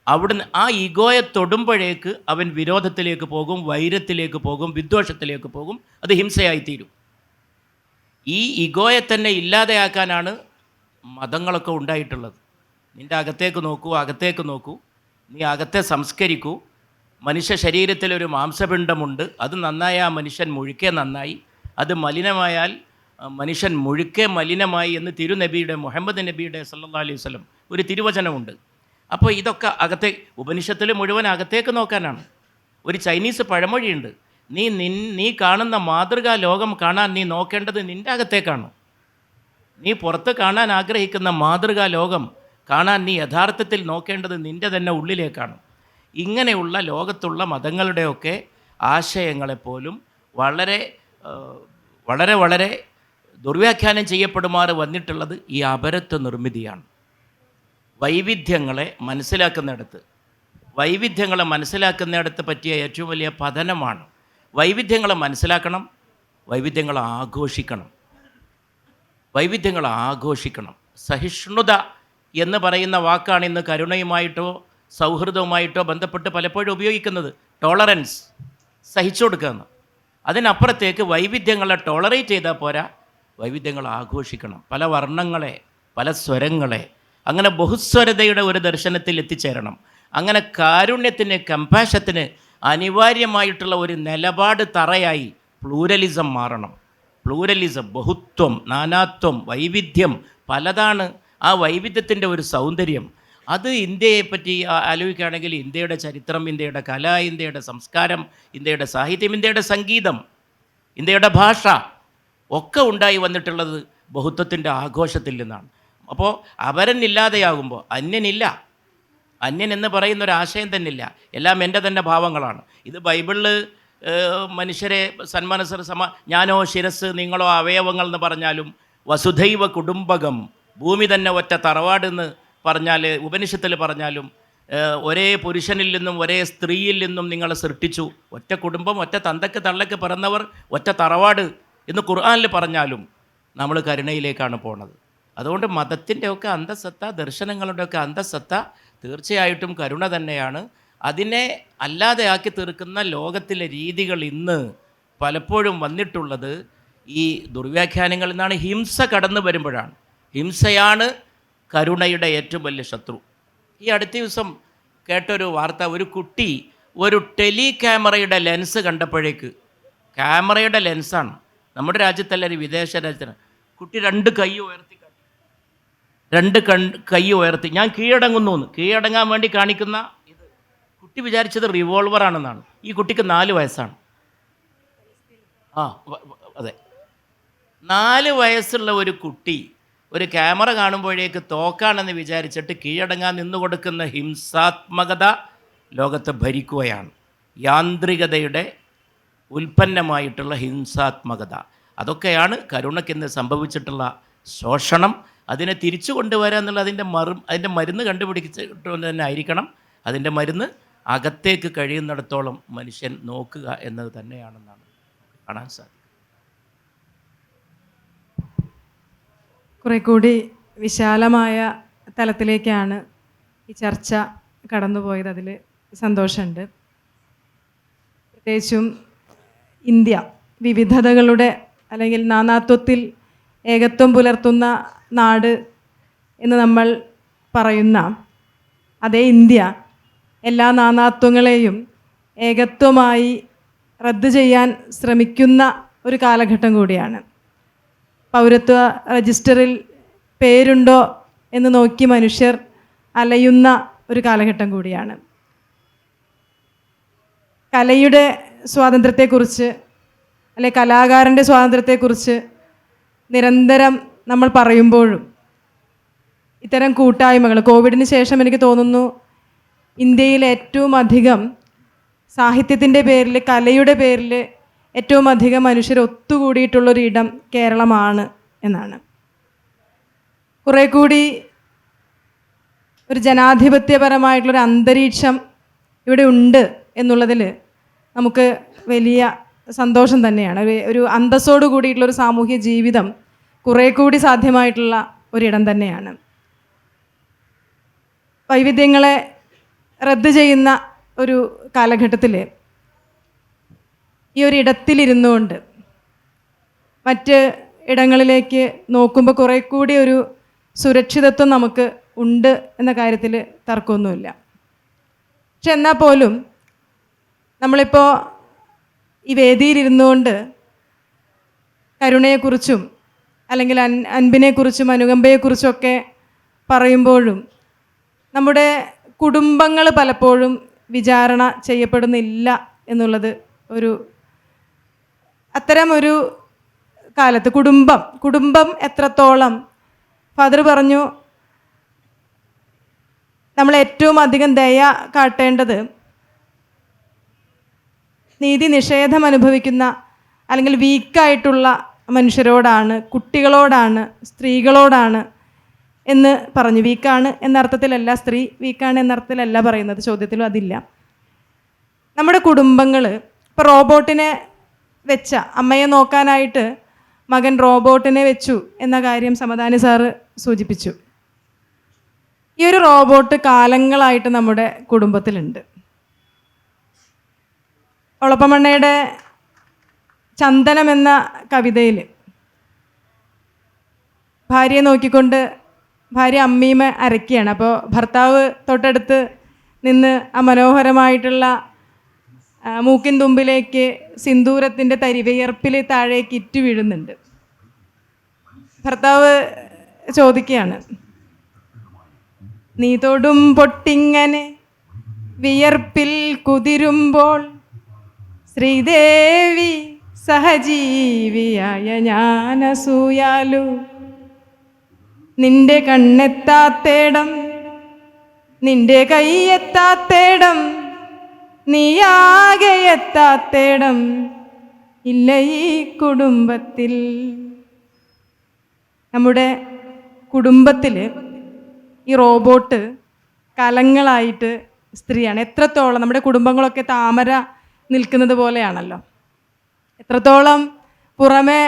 അവിടുന്ന് ആ ഈഗോയെ തൊടുമ്പോഴേക്ക് അവൻ വിരോധത്തിലേക്ക് പോകും, വൈരത്തിലേക്ക് പോകും, വിദ്വേഷത്തിലേക്ക് പോകും. അത് ഹിംസയായിത്തീരും. ഈ ഈഗോയെ തന്നെ ഇല്ലാതെയാക്കാനാണ് മതങ്ങളൊക്കെ ഉണ്ടായിട്ടുള്ളത്. നിൻ്റെ അകത്തേക്ക് നോക്കൂ, നീ അകത്തെ സംസ്കരിക്കൂ. മനുഷ്യ ശരീരത്തിലൊരു മാംസപിണ്ഡമുണ്ട്, അത് നന്നായ ആ മനുഷ്യൻ മുഴുക്കെ നന്നായി, അത് മലിനമായാൽ മനുഷ്യൻ മുഴുക്കെ മലിനമായി എന്ന് തിരുനബിയുടെ, മുഹമ്മദ് നബിയുടെ സല്ലല്ലാഹു അലൈഹി വസല്ലം ഒരു തിരുവചനമുണ്ട്. അപ്പോൾ ഇതൊക്കെ ഉപനിഷത്തിൽ മുഴുവൻ അകത്തേക്ക് നോക്കാനാണ്. ഒരു ചൈനീസ് പഴമൊഴിയുണ്ട്, നീ കാണുന്ന മാതൃകാ ലോകം കാണാൻ നീ നോക്കേണ്ടത് നിൻ്റെ അകത്തേക്കാണ്. നീ പുറത്ത് കാണാൻ ആഗ്രഹിക്കുന്ന മാതൃകാ ലോകം കാണാൻ നീ യഥാർത്ഥത്തിൽ നോക്കേണ്ടത് നിൻ്റെ തന്നെ ഉള്ളിലേക്കാണ്. ഇങ്ങനെയുള്ള ലോകത്തുള്ള മതങ്ങളുടെയൊക്കെ ആശയങ്ങളെപ്പോലും വളരെ വളരെ വളരെ ദുർവ്യാഖ്യാനം ചെയ്യപ്പെടുമാറ് വന്നിട്ടുള്ളത് ഈ അപരത്വ നിർമ്മിതിയാണ്. വൈവിധ്യങ്ങളെ മനസ്സിലാക്കുന്നിടത്ത് പറ്റിയ ഏറ്റവും വലിയ പതനമാണ്. വൈവിധ്യങ്ങളെ മനസ്സിലാക്കണം, വൈവിധ്യങ്ങളെ ആഘോഷിക്കണം. സഹിഷ്ണുത എന്ന് പറയുന്ന വാക്കാണ് ഇന്ന് കരുണയുമായിട്ടോ സൗഹൃദവുമായിട്ടോ ബന്ധപ്പെട്ട് പലപ്പോഴും ഉപയോഗിക്കുന്നത്. ടോളറൻസ്, സഹിച്ചു കൊടുക്കുകയെന്ന്. അതിനപ്പുറത്തേക്ക് വൈവിധ്യങ്ങളെ ടോളറേറ്റ് ചെയ്താൽ പോരാ, വൈവിധ്യങ്ങളെ ആഘോഷിക്കണം. പല വർണ്ണങ്ങളെ, പല സ്വരങ്ങളെ, അങ്ങനെ ബഹുസ്വരതയുടെ ഒരു ദർശനത്തിൽ എത്തിച്ചേരണം. അങ്ങനെ കാരുണ്യത്തിന്, കമ്പാഷത്തിന് അനിവാര്യമായിട്ടുള്ള ഒരു നിലപാട് തറയായി പ്ലൂരലിസം മാറണം. പ്ലൂരലിസം, ബഹുത്വം, നാനാത്വം, വൈവിധ്യം പലതാണ്. ആ വൈവിധ്യത്തിൻ്റെ ഒരു സൗന്ദര്യം, അത് ഇന്ത്യയെപ്പറ്റി ആലോചിക്കുകയാണെങ്കിൽ ഇന്ത്യയുടെ ചരിത്രം, ഇന്ത്യയുടെ കല, ഇന്ത്യയുടെ സംസ്കാരം, ഇന്ത്യയുടെ സാഹിത്യം, ഇന്ത്യയുടെ സംഗീതം, ഇന്ത്യയുടെ ഭാഷ ഒക്കെ ഉണ്ടായി വന്നിട്ടുള്ളത് ബഹുത്വത്തിൻ്റെ ആഘോഷത്തിൽ നിന്നാണ്. അപ്പോൾ അപരനില്ലാതെയാകുമ്പോൾ അന്യനില്ല, അന്യൻ എന്ന് പറയുന്ന ഒരു ആശയം തന്നെ ഇല്ല. എല്ലാം എൻ്റെ തന്നെ ഭാവങ്ങളാണ്. ഇത് ബൈബിളിൽ മനുഷ്യരെ സന്മനസ്സർ ഞാനോ ശിരസ് നിങ്ങളോ അവയവങ്ങൾ എന്ന് പറഞ്ഞാലും, വസുധൈവ കുടുംബകം, ഭൂമി തന്നെ ഒറ്റ തറവാടെന്ന് പറഞ്ഞാൽ, ഉപനിഷത്തിൽ പറഞ്ഞാലും, ഒരേ പുരുഷനിൽ നിന്നും ഒരേ സ്ത്രീയിൽ നിന്നും നിങ്ങളെ സൃഷ്ടിച്ചു, ഒറ്റ കുടുംബം, ഒറ്റ തന്തയ്ക്ക് തള്ളയ്ക്ക് പിറന്നവർ, ഒറ്റ തറവാട് എന്ന് ഖുർആനിൽ പറഞ്ഞാലും നമ്മൾ കരുണയിലേക്കാണ് പോണത്. അതുകൊണ്ട് മതത്തിൻ്റെയൊക്കെ അന്തസത്ത, ദർശനങ്ങളുടെയൊക്കെ അന്തസത്ത തീർച്ചയായിട്ടും കരുണ തന്നെയാണ്. അതിനെ അല്ലാതെയാക്കി തീർക്കുന്ന ലോകത്തിലെ രീതികൾ ഇന്ന് പലപ്പോഴും വന്നിട്ടുള്ളത് ഈ ദുർവ്യാഖ്യാനങ്ങളിൽ നിന്നാണ്. ഹിംസ കടന്നു വരുമ്പോഴാണ്. ഹിംസയാണ് കരുണയുടെ ഏറ്റവും വലിയ ശത്രു. ഈ അടുത്ത ദിവസം കേട്ടൊരു വാർത്ത, ഒരു കുട്ടി ഒരു ടെലി ക്യാമറയുടെ ലെൻസ് കണ്ടപ്പോഴേക്ക്, ക്യാമറയുടെ ലെൻസാണ്, നമ്മുടെ രാജ്യത്തല്ല ഒരു വിദേശ രാജ്യത്തിന്, കുട്ടി രണ്ട് കൈ ഉയർത്തി, കൈ ഉയർത്തി ഞാൻ കീഴടങ്ങുന്നു എന്ന്, കീഴടങ്ങാൻ വേണ്ടി കാണിക്കുന്ന ഇത്. കുട്ടി വിചാരിച്ചത് റിവോൾവറാണെന്നാണ്. ഈ കുട്ടിക്ക് 4 വയസ്സാണ്. അതെ, 4 വയസ്സുള്ള ഒരു കുട്ടി ഒരു ക്യാമറ കാണുമ്പോഴേക്ക് തോക്കാണെന്ന് വിചാരിച്ചിട്ട് കീഴടങ്ങാൻ നിന്നുകൊടുക്കുന്ന ഹിംസാത്മകത ലോകത്തെ ഭരിക്കുകയാണ്. യാന്ത്രികതയുടെ ഉൽപ്പന്നമായിട്ടുള്ള ഹിംസാത്മകത, അതൊക്കെയാണ് കരുണയ്ക്കിന്ന് സംഭവിച്ചിട്ടുള്ള ശോഷണം. അതിനെ തിരിച്ചു കൊണ്ടുവരിക എന്നുള്ള അതിൻ്റെ മരുന്ന് കണ്ടുപിടിച്ചിട്ട് തന്നെ ആയിരിക്കണം. അതിൻ്റെ മരുന്ന് അകത്തേക്ക് കഴിയുന്നിടത്തോളം മനുഷ്യൻ നോക്കുക എന്നത് തന്നെയാണെന്നാണ് കാണാൻ സാധിക്കും. കുറെ കൂടി വിശാലമായ തലത്തിലേക്കാണ് ഈ ചർച്ച കടന്നുപോയത്. അതിൽ സന്തോഷമുണ്ട്. പ്രത്യേകിച്ചും ഇന്ത്യ വിവിധതകളുടെ അല്ലെങ്കിൽ നാനാത്വത്തിൽ ഏകത്വം പുലർത്തുന്ന നാട് എന്ന് നമ്മൾ പറയുന്ന അതേ ഇന്ത്യ എല്ലാ നാനാത്വങ്ങളെയും ഏകത്വമായി റദ്ദ് ചെയ്യാൻ ശ്രമിക്കുന്ന ഒരു കാലഘട്ടം കൂടിയാണ്. പൗരത്വ രജിസ്റ്ററിൽ പേരുണ്ടോ എന്ന് നോക്കി മനുഷ്യർ അലയുന്ന ഒരു കാലഘട്ടം കൂടിയാണ്. കലയുടെ സ്വാതന്ത്ര്യത്തെക്കുറിച്ച് അല്ലെ കലാകാരൻ്റെ സ്വാതന്ത്ര്യത്തെക്കുറിച്ച് നിരന്തരം നമ്മൾ പറയുമ്പോഴും ഇത്തരം കൂട്ടായ്മകൾ, കോവിഡിന് ശേഷം എനിക്ക് തോന്നുന്നു ഇന്ത്യയിൽ ഏറ്റവും അധികം സാഹിത്യത്തിൻ്റെ പേരിൽ, കലയുടെ പേരിൽ ഏറ്റവും അധികം മനുഷ്യർ ഒത്തുകൂടിയിട്ടുള്ളൊരു ഇടം കേരളമാണ് എന്നാണ്. കുറേ കൂടി ഒരു ജനാധിപത്യപരമായിട്ടുള്ളൊരു അന്തരീക്ഷം ഇവിടെ ഉണ്ട് എന്നുള്ളതിൽ നമുക്ക് വലിയ സന്തോഷം തന്നെയാണ്. ഒരു അന്തസ്സോട് കൂടിയിട്ടുള്ളൊരു സാമൂഹ്യ ജീവിതം കുറേ കൂടി സാധ്യമായിട്ടുള്ള ഒരിടം തന്നെയാണ്. വൈവിധ്യങ്ങളെ റദ്ദ് ചെയ്യുന്ന ഒരു കാലഘട്ടത്തിൽ ഈ ഒരു ഇടത്തിലിരുന്നു കൊണ്ട് മറ്റ് ഇടങ്ങളിലേക്ക് നോക്കുമ്പോൾ കുറേ കൂടി ഒരു സുരക്ഷിതത്വം നമുക്ക് ഉണ്ട് എന്ന കാര്യത്തിൽ തർക്കമൊന്നുമില്ല. പക്ഷെ എന്നാൽ പോലും നമ്മളിപ്പോൾ ഈ വേദിയിലിരുന്നു കൊണ്ട് കരുണയെക്കുറിച്ചും അല്ലെങ്കിൽ അൻപിനെക്കുറിച്ചും അനുകമ്പയെക്കുറിച്ചൊക്കെ പറയുമ്പോഴും നമ്മുടെ കുടുംബങ്ങൾ പലപ്പോഴും വിചാരണ ചെയ്യപ്പെടുന്നില്ല എന്നുള്ളത് അത്തരം ഒരു കാലത്ത് കുടുംബം എത്രത്തോളം, ഫാദർ പറഞ്ഞു, നമ്മൾ ഏറ്റവും അധികം ദയ കാട്ടേണ്ടത് നീതി നിഷേധം അനുഭവിക്കുന്ന അല്ലെങ്കിൽ വീക്കായിട്ടുള്ള മനുഷ്യരോടാണ്, കുട്ടികളോടാണ്, സ്ത്രീകളോടാണ് എന്ന് പറഞ്ഞു. വീക്കാണ് എന്നർത്ഥത്തിലല്ല, സ്ത്രീ വീക്കാണ് എന്നർത്ഥത്തിലല്ല പറയുന്നത്, ചോദ്യത്തിലും അതില്ല. നമ്മുടെ കുടുംബങ്ങൾ ഇപ്പോൾ റോബോട്ടിനെ വെച്ച, അമ്മയെ നോക്കാനായിട്ട് മകൻ റോബോട്ടിനെ വെച്ചു എന്ന കാര്യം സമദാനി സാറ് സൂചിപ്പിച്ചു. ഈ ഒരു റോബോട്ട് കാലങ്ങളായിട്ട് നമ്മുടെ കുടുംബത്തിലുണ്ട്. ഒളപ്പമണ്ണയുടെ ചന്ദനം എന്ന കവിതയിൽ ഭാര്യയെ നോക്കിക്കൊണ്ട് ഭാര്യ അമ്മീമ അരക്കുകയാണ്. അപ്പോൾ ഭർത്താവ് തൊട്ടടുത്ത് നിന്ന് ആ മനോഹരമായിട്ടുള്ള മൂക്കിൻ തുമ്പിലേക്ക് സിന്ദൂരത്തിൻ്റെ തരിവയർപ്പിൽ താഴേക്ക് ഇറ്റു വീഴുന്നുണ്ട്. ഭർത്താവ് ചോദിക്കുകയാണ്, നീ തൊടും പൊട്ടിങ്ങനെ വിയർപ്പിൽ കുതിരുമ്പോൾ ശ്രീദേവി സഹജീവിയായ ഞാനസൂയാലു, നിന്റെ കണ്ണെത്താത്തേടം, നിന്റെ കൈയെത്താത്തേടം, നീയാകെ എത്താത്തേടം ഇല്ല ഈ കുടുംബത്തിൽ. നമ്മുടെ കുടുംബത്തിൽ ഈ റോബോട്ട് കലങ്ങളായിട്ട് സ്ത്രീയാണ്. എത്രത്തോളം നമ്മുടെ കുടുംബങ്ങളൊക്കെ താമര നിൽക്കുന്നത് പോലെയാണല്ലോ. എത്രത്തോളം പുറമെ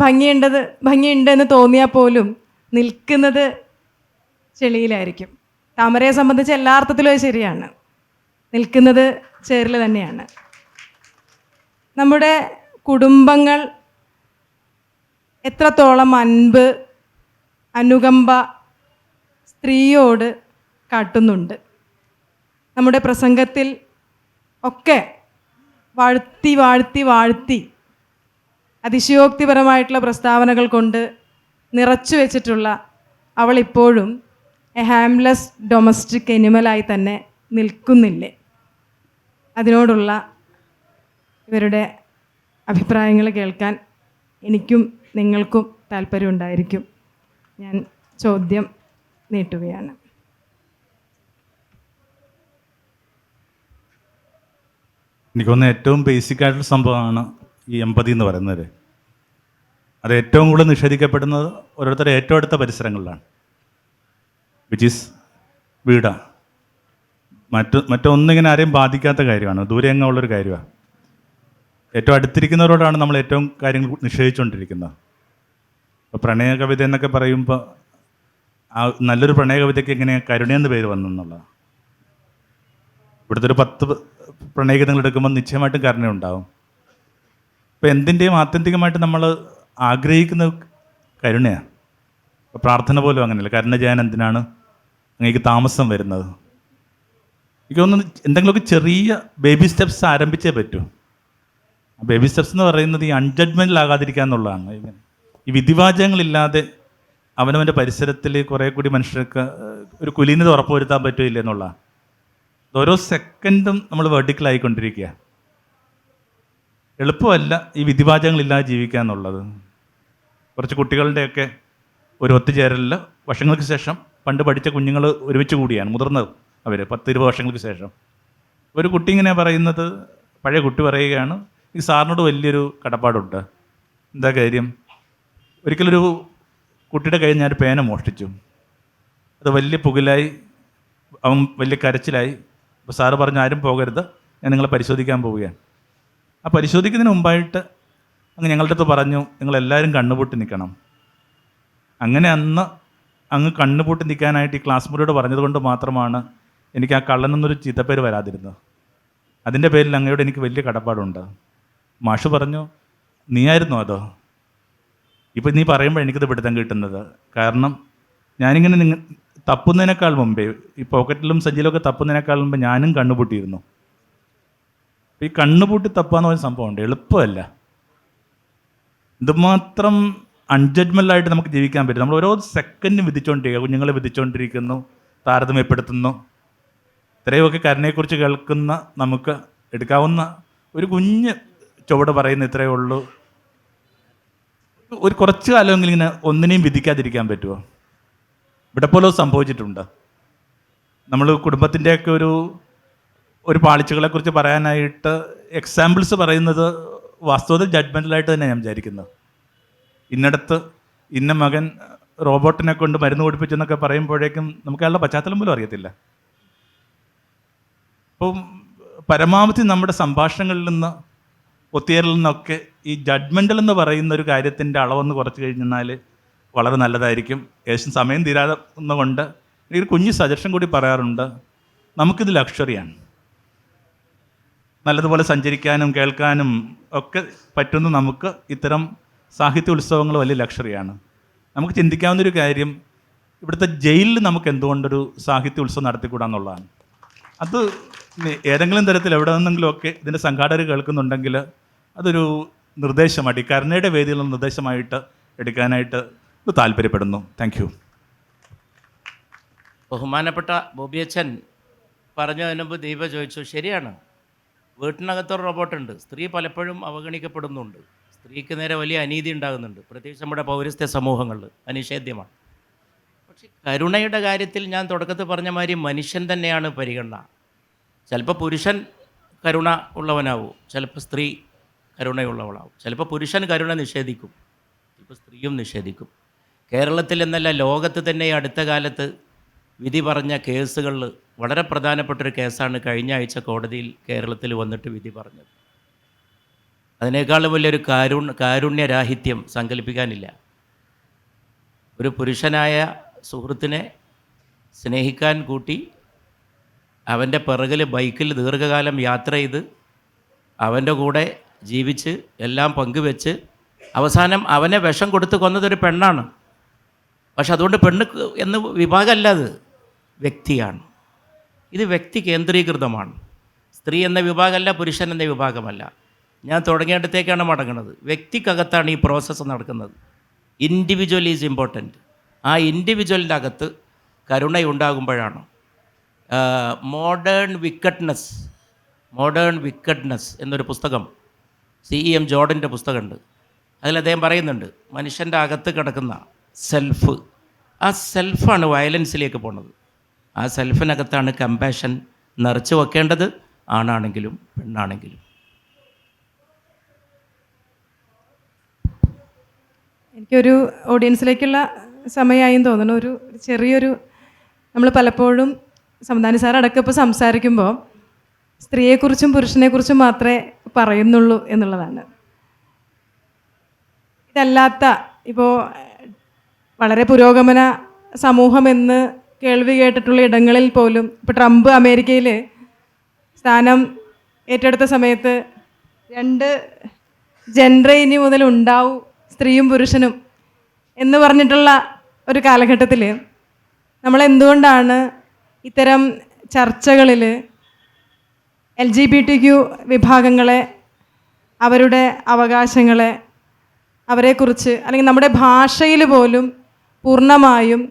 ഭംഗിയുണ്ടെന്ന് തോന്നിയാൽ പോലും നിൽക്കുന്നത് ചെളിയിലായിരിക്കും. താമരയെ സംബന്ധിച്ച് എല്ലാ അർത്ഥത്തിലും അത് ശരിയാണ്. നിൽക്കുന്നത് ചേറിൽ തന്നെയാണ്. നമ്മുടെ കുടുംബങ്ങൾ എത്രത്തോളം അൻപ്, അനുകമ്പ സ്ത്രീയോട് കാട്ടുന്നുണ്ട്. നമ്മുടെ പ്രസംഗത്തിൽ ഒക്കെ വാഴ്ത്തി വാഴ്ത്തി വാഴ്ത്തി അതിശയോക്തിപരമായിട്ടുള്ള പ്രസ്താവനകൾ കൊണ്ട് നിറച്ചു വെച്ചിട്ടുള്ള അവൾ ഇപ്പോഴും എ ഹാംലെസ് ഡൊമസ്റ്റിക് എനിമലായി തന്നെ നിൽക്കുന്നില്ലേ? അതിനോടുള്ള ഇവരുടെ അഭിപ്രായങ്ങൾ കേൾക്കാൻ എനിക്കും നിങ്ങൾക്കും താല്പര്യമുണ്ടായിരിക്കും. ഞാൻ ചോദ്യം നീട്ടുകയാണ്. എനിക്ക് തോന്നുന്ന ഏറ്റവും ബേസിക് ആയിട്ടുള്ള സംഭവമാണ് ഈ എമ്പതി എന്ന് പറയുന്നത്. അത് ഏറ്റവും കൂടുതൽ നിഷേധിക്കപ്പെടുന്നത് ഓരോരുത്തരുടെ ഏറ്റവും അടുത്ത പരിസരങ്ങളിലാണ്, വിച്ച് ഈസ് വീടാണ്. മറ്റൊന്നിങ്ങനെ ആരെയും ബാധിക്കാത്ത കാര്യമാണ്, ദൂരെ എങ്ങുള്ളൊരു കാര്യമാണ്. ഏറ്റവും അടുത്തിരിക്കുന്നവരോടാണ് നമ്മൾ ഏറ്റവും കാര്യങ്ങൾ നിഷേധിച്ചുകൊണ്ടിരിക്കുന്നത്. ഇപ്പോൾ പ്രണയ കവിത എന്നൊക്കെ പറയുമ്പോൾ ആ നല്ലൊരു പ്രണയ കവിതയ്ക്ക് എങ്ങനെയാണ് കരുണയെന്ന് പേര് വന്നെന്നുള്ളത്. ഇവിടുത്തെ ഒരു 10 പ്രണയഗീതങ്ങൾ എടുക്കുമ്പോൾ നിശ്ചയമായിട്ടും കരുണയുണ്ടാവും. ഇപ്പോൾ എന്തിൻ്റെയും ആത്യന്തികമായിട്ട് നമ്മൾ ആഗ്രഹിക്കുന്ന കരുണയാണ്. ഇപ്പോൾ പ്രാർത്ഥന പോലും അങ്ങനെയല്ല, കരുണ ചെയ്യാൻ എന്തിനാണ് അങ്ങേക്ക് താമസം വരുന്നത്? എനിക്ക് തോന്നുന്നു എന്തെങ്കിലുമൊക്കെ ചെറിയ ബേബി സ്റ്റെപ്സ് ആരംഭിച്ചേ പറ്റൂ. ബേബി സ്റ്റെപ്സ് എന്ന് പറയുന്നത് ഈ അൺജഡ്മെൻറ്റിലാകാതിരിക്കുക എന്നുള്ളതാണ്. ഈ വിധിവാചകങ്ങളില്ലാതെ അവനവൻ്റെ പരിസരത്തിൽ കുറേ കൂടി മനുഷ്യർക്ക് ഒരു കുലീനത ഉറപ്പുവരുത്താൻ പറ്റില്ല എന്നുള്ളതാണ്. ഓരോ സെക്കൻഡും നമ്മൾ വെർട്ടിക്കലായിക്കൊണ്ടിരിക്കുക. എളുപ്പമല്ല ഈ വിധിവാചകങ്ങളില്ലാതെ ജീവിക്കുക എന്നുള്ളത്. കുറച്ച് കുട്ടികളുടെയൊക്കെ ഒരു ഒത്തുചേരലിൽ വർഷങ്ങൾക്ക് ശേഷം പണ്ട് പഠിച്ച കുഞ്ഞുങ്ങൾ ഒരുമിച്ച് കൂടിയാണ് മുതിർന്നത്. അവർ 10-20 വർഷങ്ങൾക്ക് ശേഷം ഒരു കുട്ടി ഇങ്ങനെ പറയുന്നത്, പഴയ കുട്ടി പറയുകയാണ്, ഈ സാറിനോട് വലിയൊരു കടപ്പാടുണ്ട്. എന്താ കാര്യം? ഒരിക്കലൊരു കുട്ടിയുടെ കയ്യിൽ ഞാനൊരു പേന മോഷ്ടിച്ചു. അത് വലിയ പുകിലായി, അവൻ വലിയ കരച്ചിലായി. അപ്പോൾ സാറ് പറഞ്ഞു, ആരും പോകരുത്, ഞാൻ നിങ്ങളെ പരിശോധിക്കാൻ പോവുകയാണ്. ആ പരിശോധിക്കുന്നതിന് മുമ്പായിട്ട് അങ്ങ് ഞങ്ങളുടെ അടുത്ത് പറഞ്ഞു, നിങ്ങളെല്ലാവരും കണ്ണുപൂട്ടി നിൽക്കണം. അങ്ങനെ അന്ന് അങ്ങ് കണ്ണുപൂട്ടി നിൽക്കാനായിട്ട് ഈ ക്ലാസ് മുറിയോട് പറഞ്ഞതുകൊണ്ട് മാത്രമാണ് എനിക്ക് ആ കള്ളനെന്നൊരു ചീത്തപ്പേര് വരാതിരുന്നത്. അതിൻ്റെ പേരിൽ അങ്ങയോട് എനിക്ക് വലിയ കടപ്പാടുണ്ട്. മാഷ് പറഞ്ഞു, നീയായിരുന്നോ അതോ? ഇപ്പം നീ പറയുമ്പോൾ എനിക്കത് പിടുത്തം കിട്ടുന്നത്. കാരണം ഞാനിങ്ങനെ തപ്പുന്നതിനേക്കാൾ മുമ്പേ, ഈ പോക്കറ്റിലും സഞ്ചിയിലൊക്കെ തപ്പുന്നതിനേക്കാൾ മുമ്പ് ഞാനും കണ്ണുപൂട്ടിയിരുന്നു. ഈ കണ്ണുപൂട്ടി തപ്പാന്ന് പറയുന്ന സംഭവമുണ്ട്, എളുപ്പമല്ല. എന്തുമാത്രം അൺജഡ്മെൻ്റലായിട്ട് നമുക്ക് ജീവിക്കാൻ പറ്റും. നമ്മൾ ഓരോ സെക്കൻഡും വിധിച്ചുകൊണ്ടിരിക്കുക, കുഞ്ഞുങ്ങളെ വിധിച്ചുകൊണ്ടിരിക്കുന്നു, താരതമ്യപ്പെടുത്തുന്നു. ഇത്രയുമൊക്കെ കരുണയെക്കുറിച്ച് കേൾക്കുന്ന നമുക്ക് എടുക്കാവുന്ന ഒരു കുഞ്ഞ് ചുവട് പറയുന്ന ഇത്രയേ ഉള്ളൂ. ഒരു കുറച്ച് കാലമെങ്കിലും ഇങ്ങനെ ഒന്നിനെയും വിധിക്കാതിരിക്കാൻ പറ്റുമോ? ഇവിടെ പോലും സംഭവിച്ചിട്ടുണ്ട്. നമ്മൾ കുടുംബത്തിൻ്റെയൊക്കെ ഒരു പാളിച്ചകളെക്കുറിച്ച് പറയാനായിട്ട് എക്സാമ്പിൾസ് പറയുന്നത് വാസ്തവത്തിൽ ജഡ്മെൻ്റലായിട്ട് തന്നെ ഞാൻ വിചാരിക്കുന്നത്. ഇന്നടത്ത് ഇന്ന മകൻ റോബോട്ടിനെ കൊണ്ട് മരുന്ന് കുടിപ്പിച്ചെന്നൊക്കെ പറയുമ്പോഴേക്കും നമുക്ക് അയാളുടെ പശ്ചാത്തലം പോലും അറിയത്തില്ല. അപ്പം പരമാവധി നമ്മുടെ സംഭാഷണങ്ങളിൽ നിന്ന്, ഒത്തുചേരലിൽ നിന്നൊക്കെ ഈ ജഡ്മെൻ്റൽ എന്ന് പറയുന്ന ഒരു കാര്യത്തിൻ്റെ അളവൊന്ന് കുറച്ച് കഴിഞ്ഞാൽ വളരെ നല്ലതായിരിക്കും. ഏകദേശം സമയം തീരാവുന്നതുകൊണ്ട് എനിക്കൊരു കുഞ്ഞ് സജഷൻ കൂടി പറയാറുണ്ട്. നമുക്കിത് ലക്ഷറിയാണ്. നല്ലതുപോലെ സഞ്ചരിക്കാനും കേൾക്കാനും ഒക്കെ പറ്റുന്ന നമുക്ക് ഇത്തരം സാഹിത്യ ഉത്സവങ്ങൾ വലിയ ലക്ഷറിയാണ്. നമുക്ക് ചിന്തിക്കാവുന്നൊരു കാര്യം, ഇവിടുത്തെ ജയിലിൽ നമുക്ക് എന്തുകൊണ്ടൊരു സാഹിത്യ ഉത്സവം നടത്തിക്കൂടാന്നുള്ളതാണ്. അത് ഏതെങ്കിലും തരത്തിൽ എവിടെ നിന്നെങ്കിലുമൊക്കെ ഇതിൻ്റെ സംഘാടകർ കേൾക്കുന്നുണ്ടെങ്കിൽ അതൊരു നിർദ്ദേശമായിട്ട്, ഈ കരുണയുടെ വേദിയിലുള്ള നിർദ്ദേശമായിട്ട് എടുക്കാനായിട്ട് താല്പര്യപ്പെടുന്നു. Thank you. ബഹുമാനപ്പെട്ട ബോബിയച്ചൻ പറഞ്ഞതിന് മുമ്പ് ദീപ ചോദിച്ചു, ശരിയാണ്, വീട്ടിനകത്തൊരു റോബോട്ടുണ്ട്. സ്ത്രീ പലപ്പോഴും അവഗണിക്കപ്പെടുന്നുണ്ട്. സ്ത്രീക്ക് നേരെ വലിയ അനീതി ഉണ്ടാകുന്നുണ്ട്, പ്രത്യേകിച്ച് നമ്മുടെ പൗരസ്ത്യ സമൂഹങ്ങളിൽ അനിഷേധ്യമാണ്. പക്ഷേ കരുണയുടെ കാര്യത്തിൽ ഞാൻ തുടക്കത്തിൽ പറഞ്ഞ മാതിരി മനുഷ്യൻ തന്നെയാണ് പരിഗണന. ചിലപ്പോൾ പുരുഷൻ കരുണ ഉള്ളവനാവും, ചിലപ്പോൾ സ്ത്രീ കരുണയുള്ളവളാവും. ചിലപ്പോൾ പുരുഷൻ കരുണ നിഷേധിക്കും, ചിലപ്പോൾ സ്ത്രീയും നിഷേധിക്കും. കേരളത്തിൽ എന്നല്ല ലോകത്ത് തന്നെ ഈ അടുത്ത കാലത്ത് വിധി പറഞ്ഞ കേസുകളിൽ വളരെ പ്രധാനപ്പെട്ടൊരു കേസാണ് കഴിഞ്ഞ ആഴ്ച കോടതിയിൽ കേരളത്തിൽ വന്നിട്ട് വിധി പറഞ്ഞത്. അതിനേക്കാളും വലിയൊരു കാരുണ്യരാഹിത്യം സങ്കല്പിക്കാനില്ല. ഒരു പുരുഷനായ സുഹൃത്തിനെ സ്നേഹിക്കാൻ കൂട്ടി അവൻ്റെ പിറകിൽ ബൈക്കിൽ ദീർഘകാലം യാത്ര ചെയ്ത് അവൻ്റെ കൂടെ ജീവിച്ച് എല്ലാം പങ്കുവെച്ച് അവസാനം അവനെ വിഷം കൊടുത്ത് കൊന്നതൊരു പെണ്ണാണ്. പക്ഷെ അതുകൊണ്ട് പെണ്ണ് എന്ന് വിഭാഗമല്ല, അത് വ്യക്തിയാണ്. ഇത് വ്യക്തി കേന്ദ്രീകൃതമാണ്. സ്ത്രീ എന്ന വിഭാഗമല്ല, പുരുഷൻ എന്ന വിഭാഗമല്ല. ഞാൻ തുടങ്ങിയിടത്തേക്കാണ് മടങ്ങുന്നത്. വ്യക്തിക്കകത്താണ് ഈ പ്രോസസ്സ് നടക്കുന്നത്. Individual is important. ആ ഇൻഡിവിജ്വലിൻ്റെ അകത്ത് കരുണയുണ്ടാകുമ്പോഴാണ് മോഡേൺ വിക്കഡ്നെസ് എന്നൊരു പുസ്തകം CEM ജോർഡൻ്റെ പുസ്തകമുണ്ട്. അതിൽ അദ്ദേഹം പറയുന്നുണ്ട്, മനുഷ്യൻ്റെ അകത്ത് കിടക്കുന്ന സെൽഫ്, ആ സെൽഫാണ് വയലൻസിലേക്ക് പോണത്. ആ സെൽഫിനകത്താണ് കമ്പാഷൻ നിറച്ച് വെക്കേണ്ടത്, ആണാണെങ്കിലും പെണ്ണാണെങ്കിലും. എനിക്കൊരു ഓഡിയൻസിലേക്കുള്ള സമയമായെന്ന് തോന്നുന്നു. ഒരു ചെറിയൊരു, നമ്മൾ പലപ്പോഴും സംവിധാനി സാർ അടക്കം ഇപ്പോൾ സംസാരിക്കുമ്പോൾ സ്ത്രീയെക്കുറിച്ചും പുരുഷനെക്കുറിച്ചും മാത്രമേ പറയുന്നുള്ളൂ എന്നുള്ളതാണ്. ഇതല്ലാത്ത ഇപ്പോൾ വളരെ പുരോഗമന സമൂഹമെന്ന് കേൾവി കേട്ടിട്ടുള്ള ഇടങ്ങളിൽ പോലും ഇപ്പോൾ ട്രംപ് അമേരിക്കയിൽ സ്ഥാനം ഏറ്റെടുത്ത സമയത്ത് 2 ജെൻഡർ ഇനി മുതൽ ഉണ്ടാവും, സ്ത്രീയും പുരുഷനും എന്ന് പറഞ്ഞിട്ടുള്ള ഒരു കാലഘട്ടത്തിൽ നമ്മളെന്തുകൊണ്ടാണ് ഇത്തരം ചർച്ചകളിൽ LGBTQ വിഭാഗങ്ങളെ, അവരുടെ അവകാശങ്ങളെ, അവരെക്കുറിച്ച്, അല്ലെങ്കിൽ നമ്മുടെ ഭാഷയിൽ പോലും പൂർണ്ണമായും